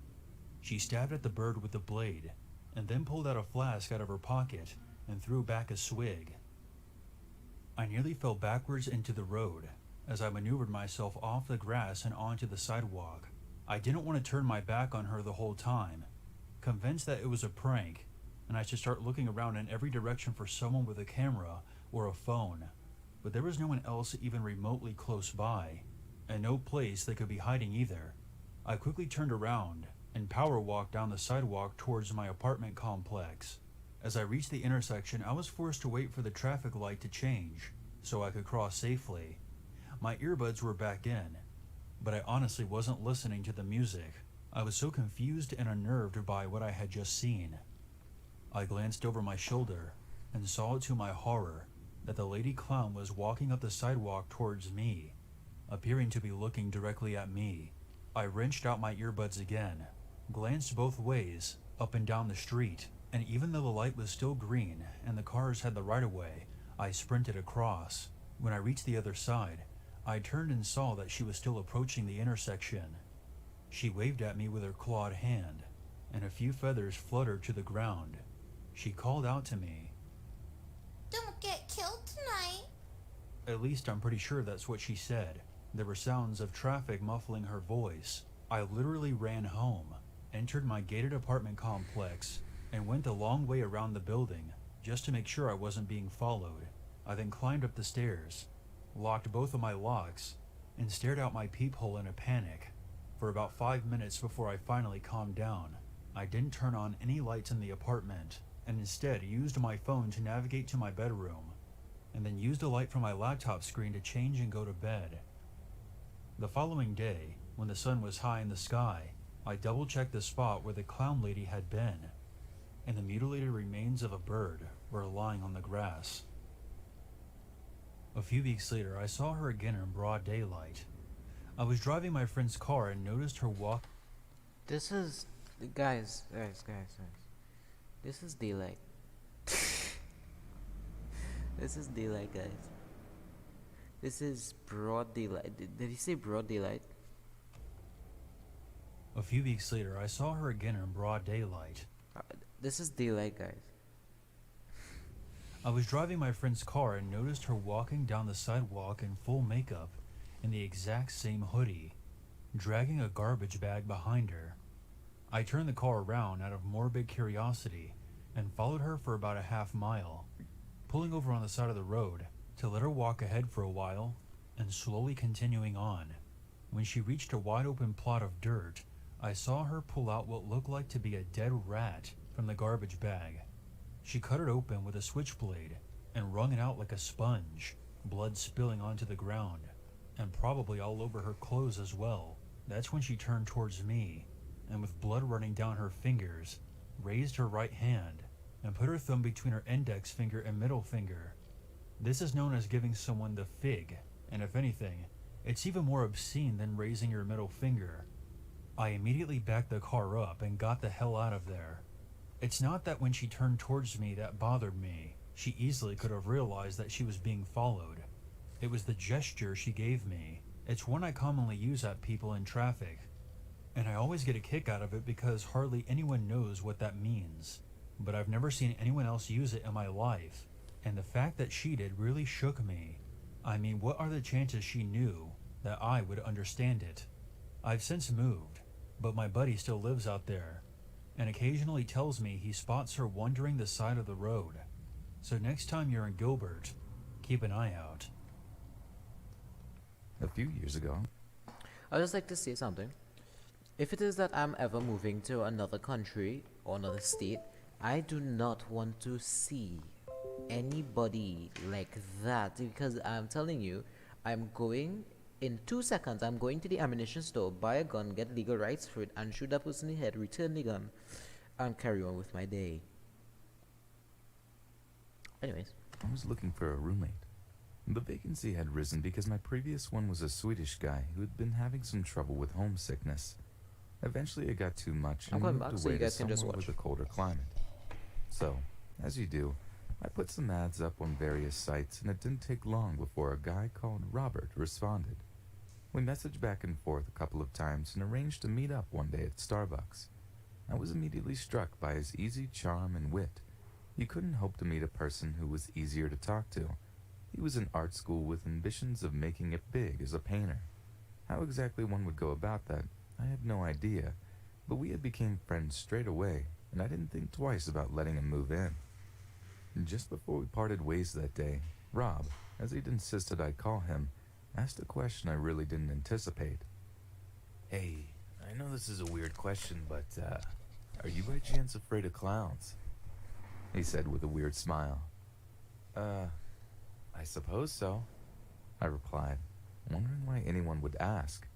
She stabbed at the bird with the blade, and then pulled out a flask out of her pocket and threw back a swig. I nearly fell backwards into the road as I maneuvered myself off the grass and onto the sidewalk. I didn't want to turn my back on her the whole time, convinced that it was a prank, and I should start looking around in every direction for someone with a camera or a phone, but there was no one else even remotely close by, and no place they could be hiding either. I quickly turned around and power walked down the sidewalk towards my apartment complex. As I reached the intersection, I was forced to wait for the traffic light to change so I could cross safely. My earbuds were back in, but I honestly wasn't listening to the music. I was so confused and unnerved by what I had just seen. I glanced over my shoulder and saw to my horror that the lady clown was walking up the sidewalk towards me, appearing to be looking directly at me. I wrenched out my earbuds again, glanced both ways, up and down the street, and even though the light was still green and the cars had the right-of-way, I sprinted across. When I reached the other side, I turned and saw that she was still approaching the intersection. She waved at me with her clawed hand, and a few feathers fluttered to the ground. She called out to me. Don't get killed tonight. At least I'm pretty sure that's what she said. There were sounds of traffic muffling her voice. I literally ran home, entered my gated apartment complex, and went a long way around the building just to make sure I wasn't being followed. I then climbed up the stairs, locked both of my locks, and stared out my peephole in a panic for about 5 minutes before I finally calmed down. I didn't turn on any lights in the apartment, and instead used my phone to navigate to my bedroom, and then used a light from my laptop screen to change and go to bed. The following day, when the sun was high in the sky, I double-checked the spot where the clown lady had been, and the mutilated remains of a bird were lying on the grass. A few weeks later, I saw her again in broad daylight. I was driving my friend's car and noticed her walk. This is guys. This is daylight. This is daylight, guys. This is broad daylight. Did he say broad daylight? A few weeks later, I saw her again in broad daylight. This is daylight, guys. I was driving my friend's car and noticed her walking down the sidewalk in full makeup in the exact same hoodie. dragging a garbage bag behind her. I turned the car around out of morbid curiosity and followed her for about a half mile, pulling over on the side of the road to let her walk ahead for a while and slowly continuing on. When she reached a wide open plot of dirt, I saw her pull out what looked like to be a dead rat from the garbage bag. She cut it open with a switchblade and wrung it out like a sponge, blood spilling onto the ground, and probably all over her clothes as well. That's when she turned towards me, and with blood running down her fingers, raised her right hand and put her thumb between her index finger and middle finger. This is known as giving someone the fig, and if anything, it's even more obscene than raising your middle finger. I immediately backed the car up and got the hell out of there. It's not that when she turned towards me that bothered me. She easily could have realized that she was being followed. It was the gesture she gave me. It's one I commonly use at people in traffic, and I always get a kick out of it because hardly anyone knows what that means. But I've never seen anyone else use it in my life, and the fact that she did really shook me. I mean, what are the chances she knew that I would understand it? I've since moved, but my buddy still lives out there, and occasionally tells me he spots her wandering the side of the road. So next time you're in Gilbert, keep an eye out. A few years ago. I'd just like to say something. If it is that I'm ever moving to another country or another state, I do not want to see anybody like that, because I'm telling you, I'm going in 2 seconds. I'm going to the ammunition store, buy a gun, get legal rights for it, and shoot that person in the head, return the gun, and carry on with my day. Anyways, I was looking for a roommate. The vacancy had risen because my previous one was a Swedish guy who had been having some trouble with homesickness. Eventually it got too much and moved away to somewhere with a colder climate. So, as you do, I put some ads up on various sites, and it didn't take long before a guy called Robert responded. We messaged back and forth a couple of times and arranged to meet up one day at Starbucks. I was immediately struck by his easy charm and wit. You couldn't hope to meet a person who was easier to talk to. He was in art school with ambitions of making it big as a painter. How exactly one would go about that, I had no idea, but we had become friends straight away, and I didn't think twice about letting him move in. Just before we parted ways that day, Rob, as he'd insisted I call him, asked a question I really didn't anticipate. Hey, I know this is a weird question, but, are you by chance afraid of clowns? He said with a weird smile. I suppose so, I replied, wondering why anyone would ask.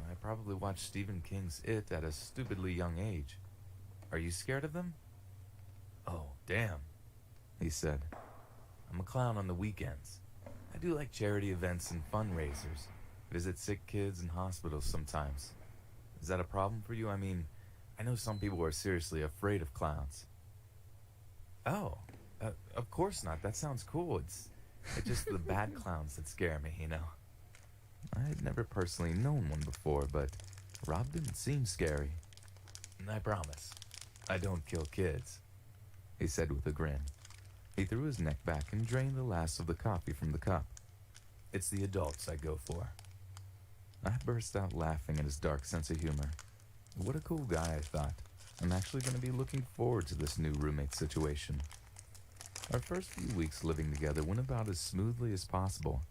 I probably watched Stephen King's It at a stupidly young age. Are you scared of them? Oh, damn, he said. I'm a clown on the weekends. I do like charity events and fundraisers. Visit sick kids in hospitals sometimes. Is that a problem for you? I mean, I know some people are seriously afraid of clowns. Oh, of course not. That sounds cool. It's just the bad clowns that scare me, you know. I had never personally known one before, but Rob didn't seem scary. I promise, I don't kill kids, he said with a grin. He threw his neck back and drained the last of the coffee from the cup. It's the adults I go for. I burst out laughing at his dark sense of humor. What a cool guy, I thought. I'm actually going to be looking forward to this new roommate situation. Our first few weeks living together went about as smoothly as possible,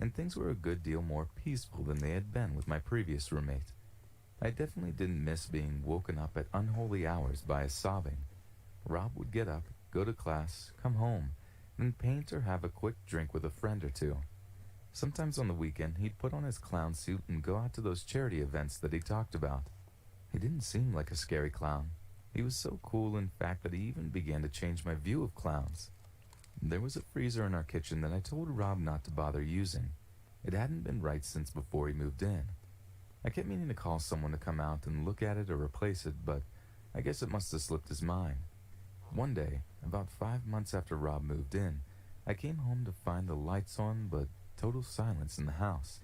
and things were a good deal more peaceful than they had been with my previous roommate. I definitely didn't miss being woken up at unholy hours by his sobbing. Rob would get up, go to class, come home, then paint or have a quick drink with a friend or two. Sometimes on the weekend, he'd put on his clown suit and go out to those charity events that he talked about. He didn't seem like a scary clown. He was so cool, in fact, that he even began to change my view of clowns. There was a freezer in our kitchen that I told Rob not to bother using. It hadn't been right since before he moved in. I kept meaning to call someone to come out and look at it or replace it, but I guess it must have slipped his mind. One day, about 5 months after Rob moved in, I came home to find the lights on, but total silence in the house.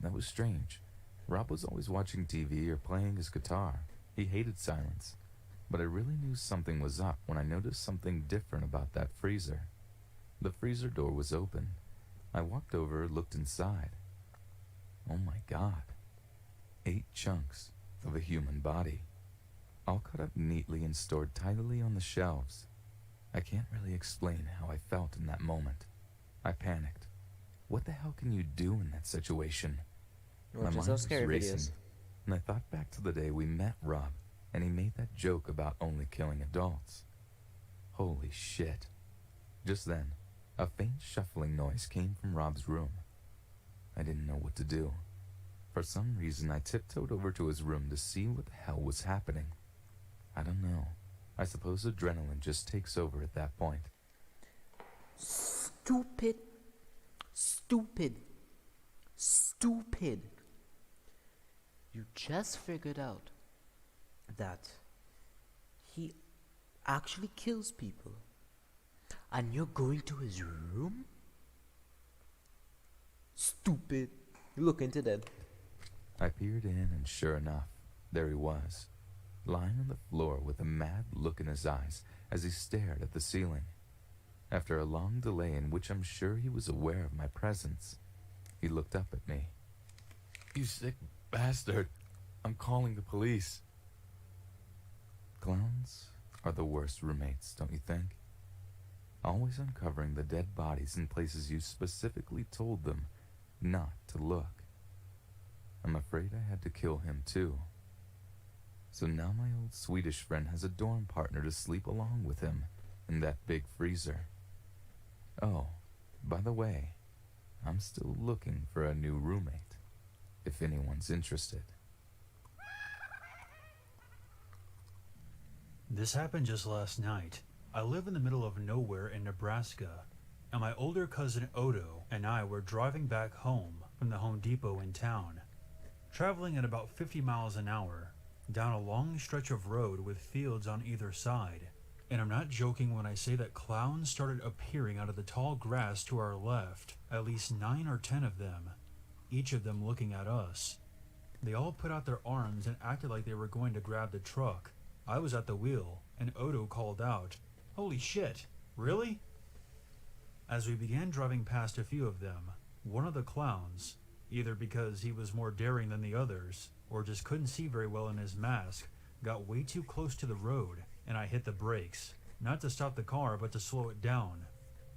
That was strange. Rob was always watching TV or playing his guitar. He hated silence. But I really knew something was up when I noticed something different about that freezer. The freezer door was open. I walked over, looked inside. Oh my God. 8 chunks of a human body, all cut up neatly and stored tidily on the shelves. I can't really explain how I felt in that moment. I panicked. What the hell can you do in that situation? My mind was racing, and I thought back to the day we met Rob, and he made that joke about only killing adults. Holy shit. Just then, a faint shuffling noise came from Rob's room. I didn't know what to do. For some reason, I tiptoed over to his room to see what the hell was happening. I don't know. I suppose adrenaline just takes over at that point. Stupid. You just figured out that he actually kills people, and you're going to his room? Stupid. Look into that. I peered in, and sure enough, there he was, lying on the floor with a mad look in his eyes as he stared at the ceiling. After a long delay in which I'm sure he was aware of my presence, he looked up at me. "You sick bastard. I'm calling the police." Clowns are the worst roommates, don't you think? Always uncovering the dead bodies in places you specifically told them not to look. I'm afraid I had to kill him too. So now my old Swedish friend has a dorm partner to sleep along with him in that big freezer. Oh, by the way, I'm still looking for a new roommate, if anyone's interested. This happened just last night. I live in the middle of nowhere in Nebraska, and my older cousin Odo and I were driving back home from the Home Depot in town, traveling at about 50 miles an hour down a long stretch of road with fields on either side. And I'm not joking when I say that clowns started appearing out of the tall grass to our left, at least 9 or 10 of them, each of them looking at us. They all put out their arms and acted like they were going to grab the truck. I was at the wheel, and Odo called out, "Holy shit, really?" As we began driving past a few of them, one of the clowns, either because he was more daring than the others, or just couldn't see very well in his mask, got way too close to the road, and I hit the brakes, not to stop the car but to slow it down.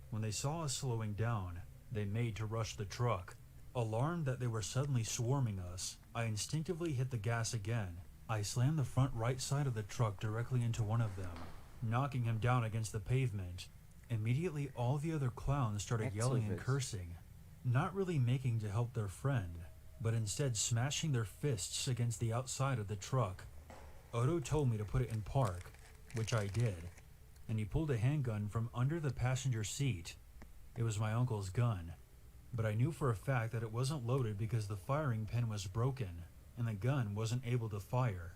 When they saw us slowing down, they made to rush the truck. Alarmed that they were suddenly swarming us, I instinctively hit the gas again. I slammed the front right side of the truck directly into one of them, knocking him down against the pavement. Immediately all the other clowns started yelling and cursing, not really making to help their friend, but instead smashing their fists against the outside of the truck. Odo told me to put it in park, which I did, and he pulled a handgun from under the passenger seat. It was my uncle's gun, but I knew for a fact that it wasn't loaded because the firing pin was broken, and the gun wasn't able to fire.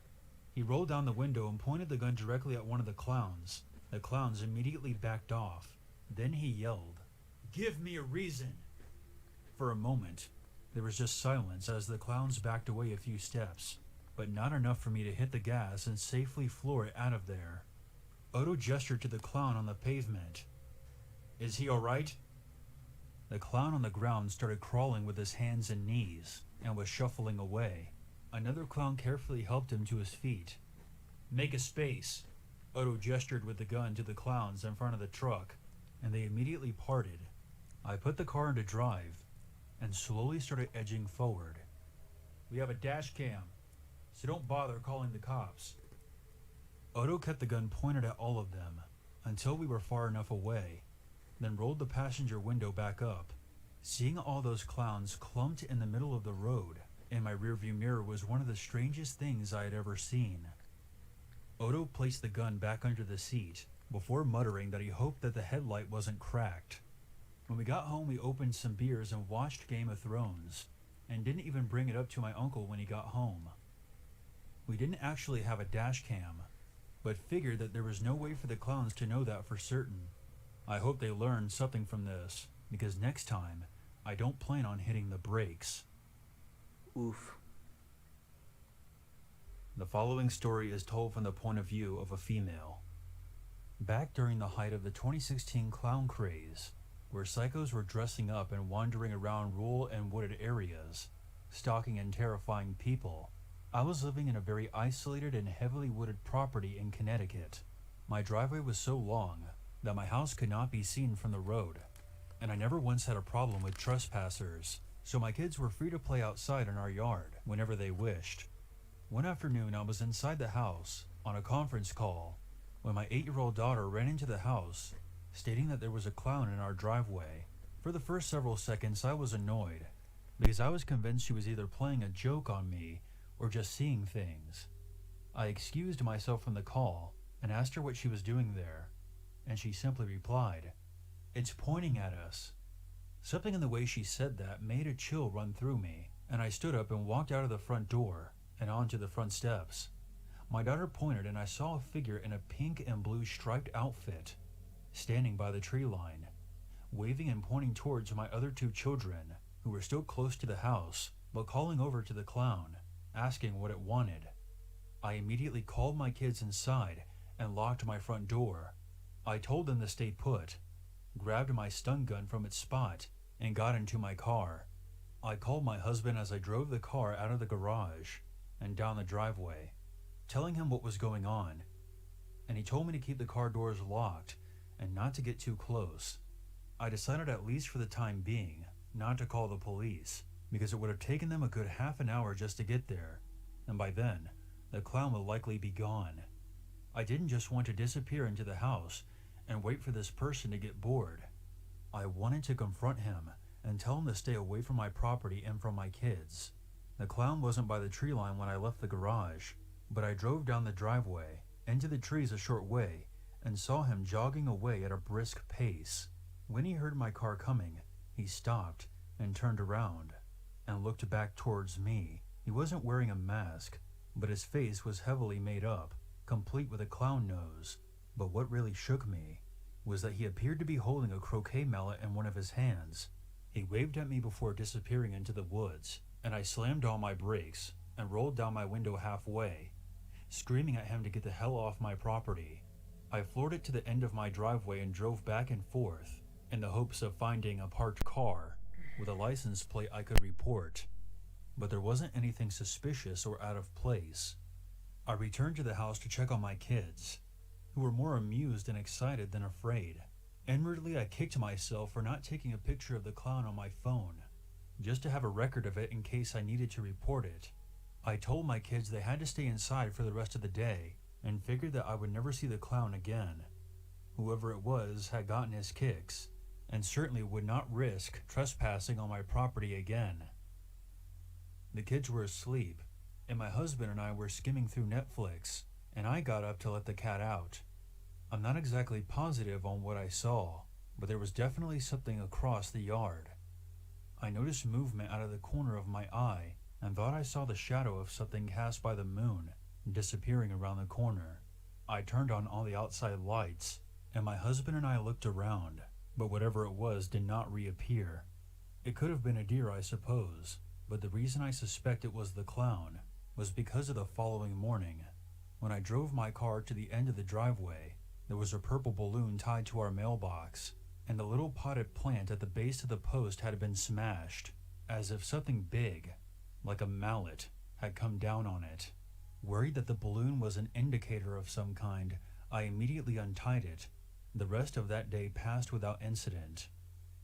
He rolled down the window and pointed the gun directly at one of the clowns. The clowns immediately backed off. Then he yelled, "Give me a reason!" For a moment, there was just silence as the clowns backed away a few steps, but not enough for me to hit the gas and safely floor it out of there. Odo gestured to the clown on the pavement. "Is he alright?" The clown on the ground started crawling with his hands and knees, and was shuffling away. Another clown carefully helped him to his feet. "Make a space." Odo gestured with the gun to the clowns in front of the truck, and they immediately parted. I put the car into drive, and slowly started edging forward. "We have a dash cam, so don't bother calling the cops." Odo kept the gun pointed at all of them, until we were far enough away, then rolled the passenger window back up. Seeing all those clowns clumped in the middle of the road in my rearview mirror was one of the strangest things I had ever seen. Odo placed the gun back under the seat, before muttering that he hoped that the headlight wasn't cracked. When we got home, we opened some beers and watched Game of Thrones, and didn't even bring it up to my uncle when he got home. We didn't actually have a dash cam, but figured that there was no way for the clowns to know that for certain. I hope they learned something from this, because next time, I don't plan on hitting the brakes. Oof. The following story is told from the point of view of a female. Back during the height of the 2016 clown craze, where psychos were dressing up and wandering around rural and wooded areas, stalking and terrifying people, I was living in a very isolated and heavily wooded property in Connecticut. My driveway was so long that my house could not be seen from the road, and I never once had a problem with trespassers, so my kids were free to play outside in our yard whenever they wished. One afternoon, I was inside the house on a conference call when my 8-year-old daughter ran into the house, stating that there was a clown in our driveway. For the first several seconds, I was annoyed, because I was convinced she was either playing a joke on me or just seeing things. I excused myself from the call and asked her what she was doing there, and she simply replied, "It's pointing at us." Something in the way she said that made a chill run through me, and I stood up and walked out of the front door and onto the front steps. My daughter pointed, and I saw a figure in a pink and blue striped outfit standing by the tree line, waving and pointing towards my other 2 children, who were still close to the house, but calling over to the clown, asking what it wanted. I immediately called my kids inside and locked my front door. I told them to stay put, grabbed my stun gun from its spot, and got into my car. I called my husband as I drove the car out of the garage and down the driveway, telling him what was going on, and he told me to keep the car doors locked and not to get too close. I decided, at least for the time being, not to call the police, because it would have taken them a good half an hour just to get there, and by then, the clown would likely be gone. I didn't just want to disappear into the house and wait for this person to get bored. I wanted to confront him and tell him to stay away from my property and from my kids. The clown wasn't by the tree line when I left the garage, but I drove down the driveway, into the trees a short way, and saw him jogging away at a brisk pace. When he heard my car coming, he stopped and turned around and looked back towards me. He wasn't wearing a mask, but his face was heavily made up, complete with a clown nose. But what really shook me was that he appeared to be holding a croquet mallet in one of his hands. He waved at me before disappearing into the woods, and I slammed on my brakes and rolled down my window halfway, screaming at him to get the hell off my property. I floored it to the end of my driveway and drove back and forth in the hopes of finding a parked car with a license plate I could report. But there wasn't anything suspicious or out of place. I returned to the house to check on my kids, who were more amused and excited than afraid. Inwardly, I kicked myself for not taking a picture of the clown on my phone, just to have a record of it in case I needed to report it. I told my kids they had to stay inside for the rest of the day, and figured that I would never see the clown again. Whoever it was had gotten his kicks, and certainly would not risk trespassing on my property again. The kids were asleep, and my husband and I were skimming through Netflix, and I got up to let the cat out. I'm not exactly positive on what I saw, but there was definitely something across the yard. I noticed movement out of the corner of my eye and thought I saw the shadow of something cast by the moon disappearing around the corner. I turned on all the outside lights, and my husband and I looked around, but whatever it was did not reappear. It could have been a deer, I suppose, but the reason I suspect it was the clown was because of the following morning. When I drove my car to the end of the driveway, there was a purple balloon tied to our mailbox, and the little potted plant at the base of the post had been smashed, as if something big, like a mallet, had come down on it. Worried that the balloon was an indicator of some kind, I immediately untied it. The rest of that day passed without incident,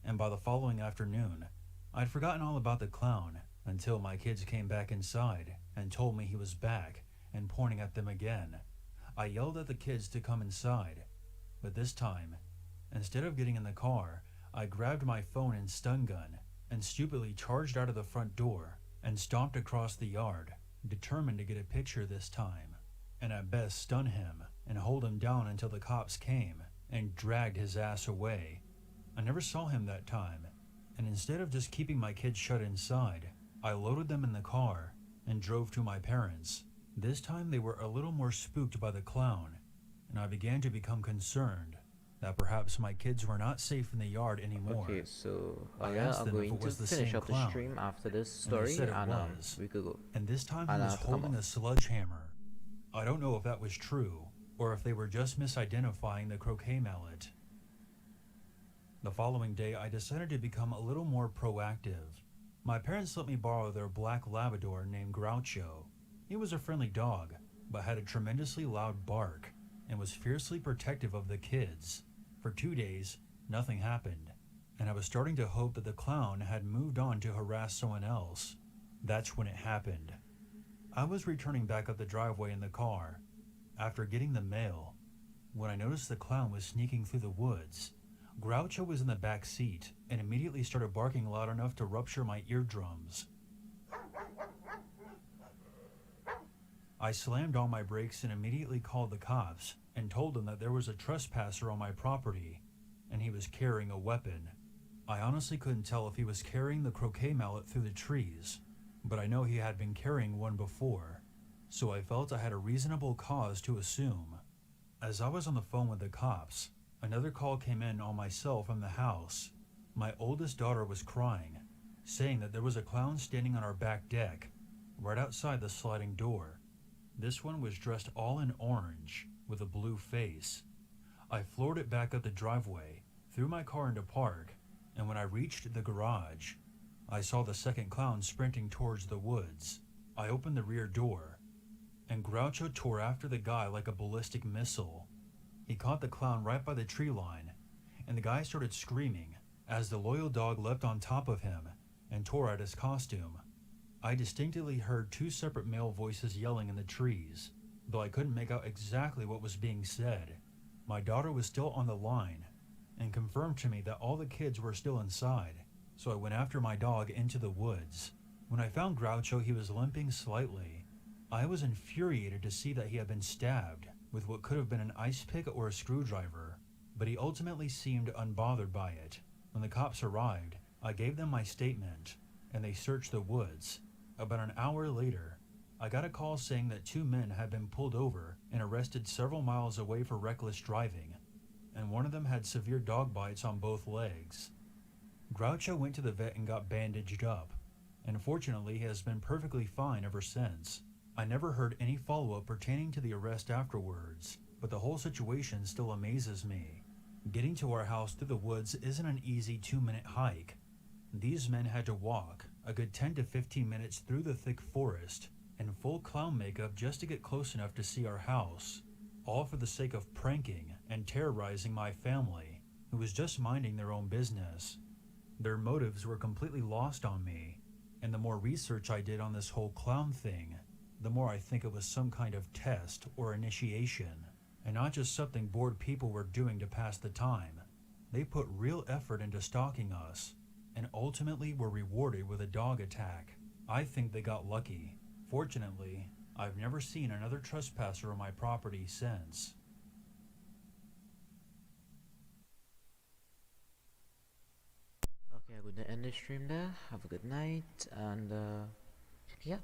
and by the following afternoon, I'd forgotten all about the clown until my kids came back inside and told me he was back and pointing at them again. I yelled at the kids to come inside, but this time, instead of getting in the car, I grabbed my phone and stun gun and stupidly charged out of the front door and stomped across the yard, determined to get a picture this time, and at best stun him and hold him down until the cops came and dragged his ass away. I never saw him that time, and instead of just keeping my kids shut inside, I loaded them in the car and drove to my parents. This time they were a little more spooked by the clown, and I began to become concerned that perhaps my kids were not safe in the yard anymore. Okay, so I yeah, asked I'm them if going it to was the finish same up the clown, stream after this and they story, said it and was. we could go. And this time he And was I'll come holding up. a sledgehammer. I don't know if that was true, or if they were just misidentifying the croquet mallet. The following day, I decided to become a little more proactive. My parents let me borrow their black Labrador named Groucho, He was a friendly dog, but had a tremendously loud bark and was fiercely protective of the kids. For 2 days, nothing happened, and I was starting to hope that the clown had moved on to harass someone else. That's when it happened. I was returning back up the driveway in the car after getting the mail when I noticed the clown was sneaking through the woods. Groucho was in the back seat and immediately started barking loud enough to rupture my eardrums. I slammed on my brakes and immediately called the cops and told them that there was a trespasser on my property and he was carrying a weapon. I honestly couldn't tell if he was carrying the croquet mallet through the trees, but I know he had been carrying one before, so I felt I had a reasonable cause to assume. As I was on the phone with the cops, another call came in on my cell from the house. My oldest daughter was crying, saying that there was a clown standing on our back deck, right outside the sliding door. This one was dressed all in orange, with a blue face. I floored it back up the driveway, threw my car into park, and when I reached the garage, I saw the second clown sprinting towards the woods. I opened the rear door, and Groucho tore after the guy like a ballistic missile. He caught the clown right by the tree line, and the guy started screaming as the loyal dog leapt on top of him and tore at his costume. I distinctly heard 2 separate male voices yelling in the trees, though I couldn't make out exactly what was being said. My daughter was still on the line and confirmed to me that all the kids were still inside, so I went after my dog into the woods. When I found Groucho, he was limping slightly. I was infuriated to see that he had been stabbed with what could have been an ice pick or a screwdriver, but he ultimately seemed unbothered by it. When the cops arrived, I gave them my statement, and they searched the woods. About an hour later, I got a call saying that 2 men had been pulled over and arrested several miles away for reckless driving, and one of them had severe dog bites on both legs. Groucho went to the vet and got bandaged up, and fortunately he has been perfectly fine ever since. I never heard any follow-up pertaining to the arrest afterwards, but the whole situation still amazes me. Getting to our house through the woods isn't an easy 2-minute hike. These men had to walk a good 10 to 15 minutes through the thick forest in full clown makeup just to get close enough to see our house, all for the sake of pranking and terrorizing my family, who was just minding their own business. Their motives were completely lost on me, and the more research I did on this whole clown thing, the more I think it was some kind of test or initiation, and not just something bored people were doing to pass the time. They put real effort into stalking us, and ultimately were rewarded with a dog attack. I think they got lucky. Fortunately, I've never seen another trespasser on my property since. Okay, I'm gonna end the stream there. Have a good night, and yeah.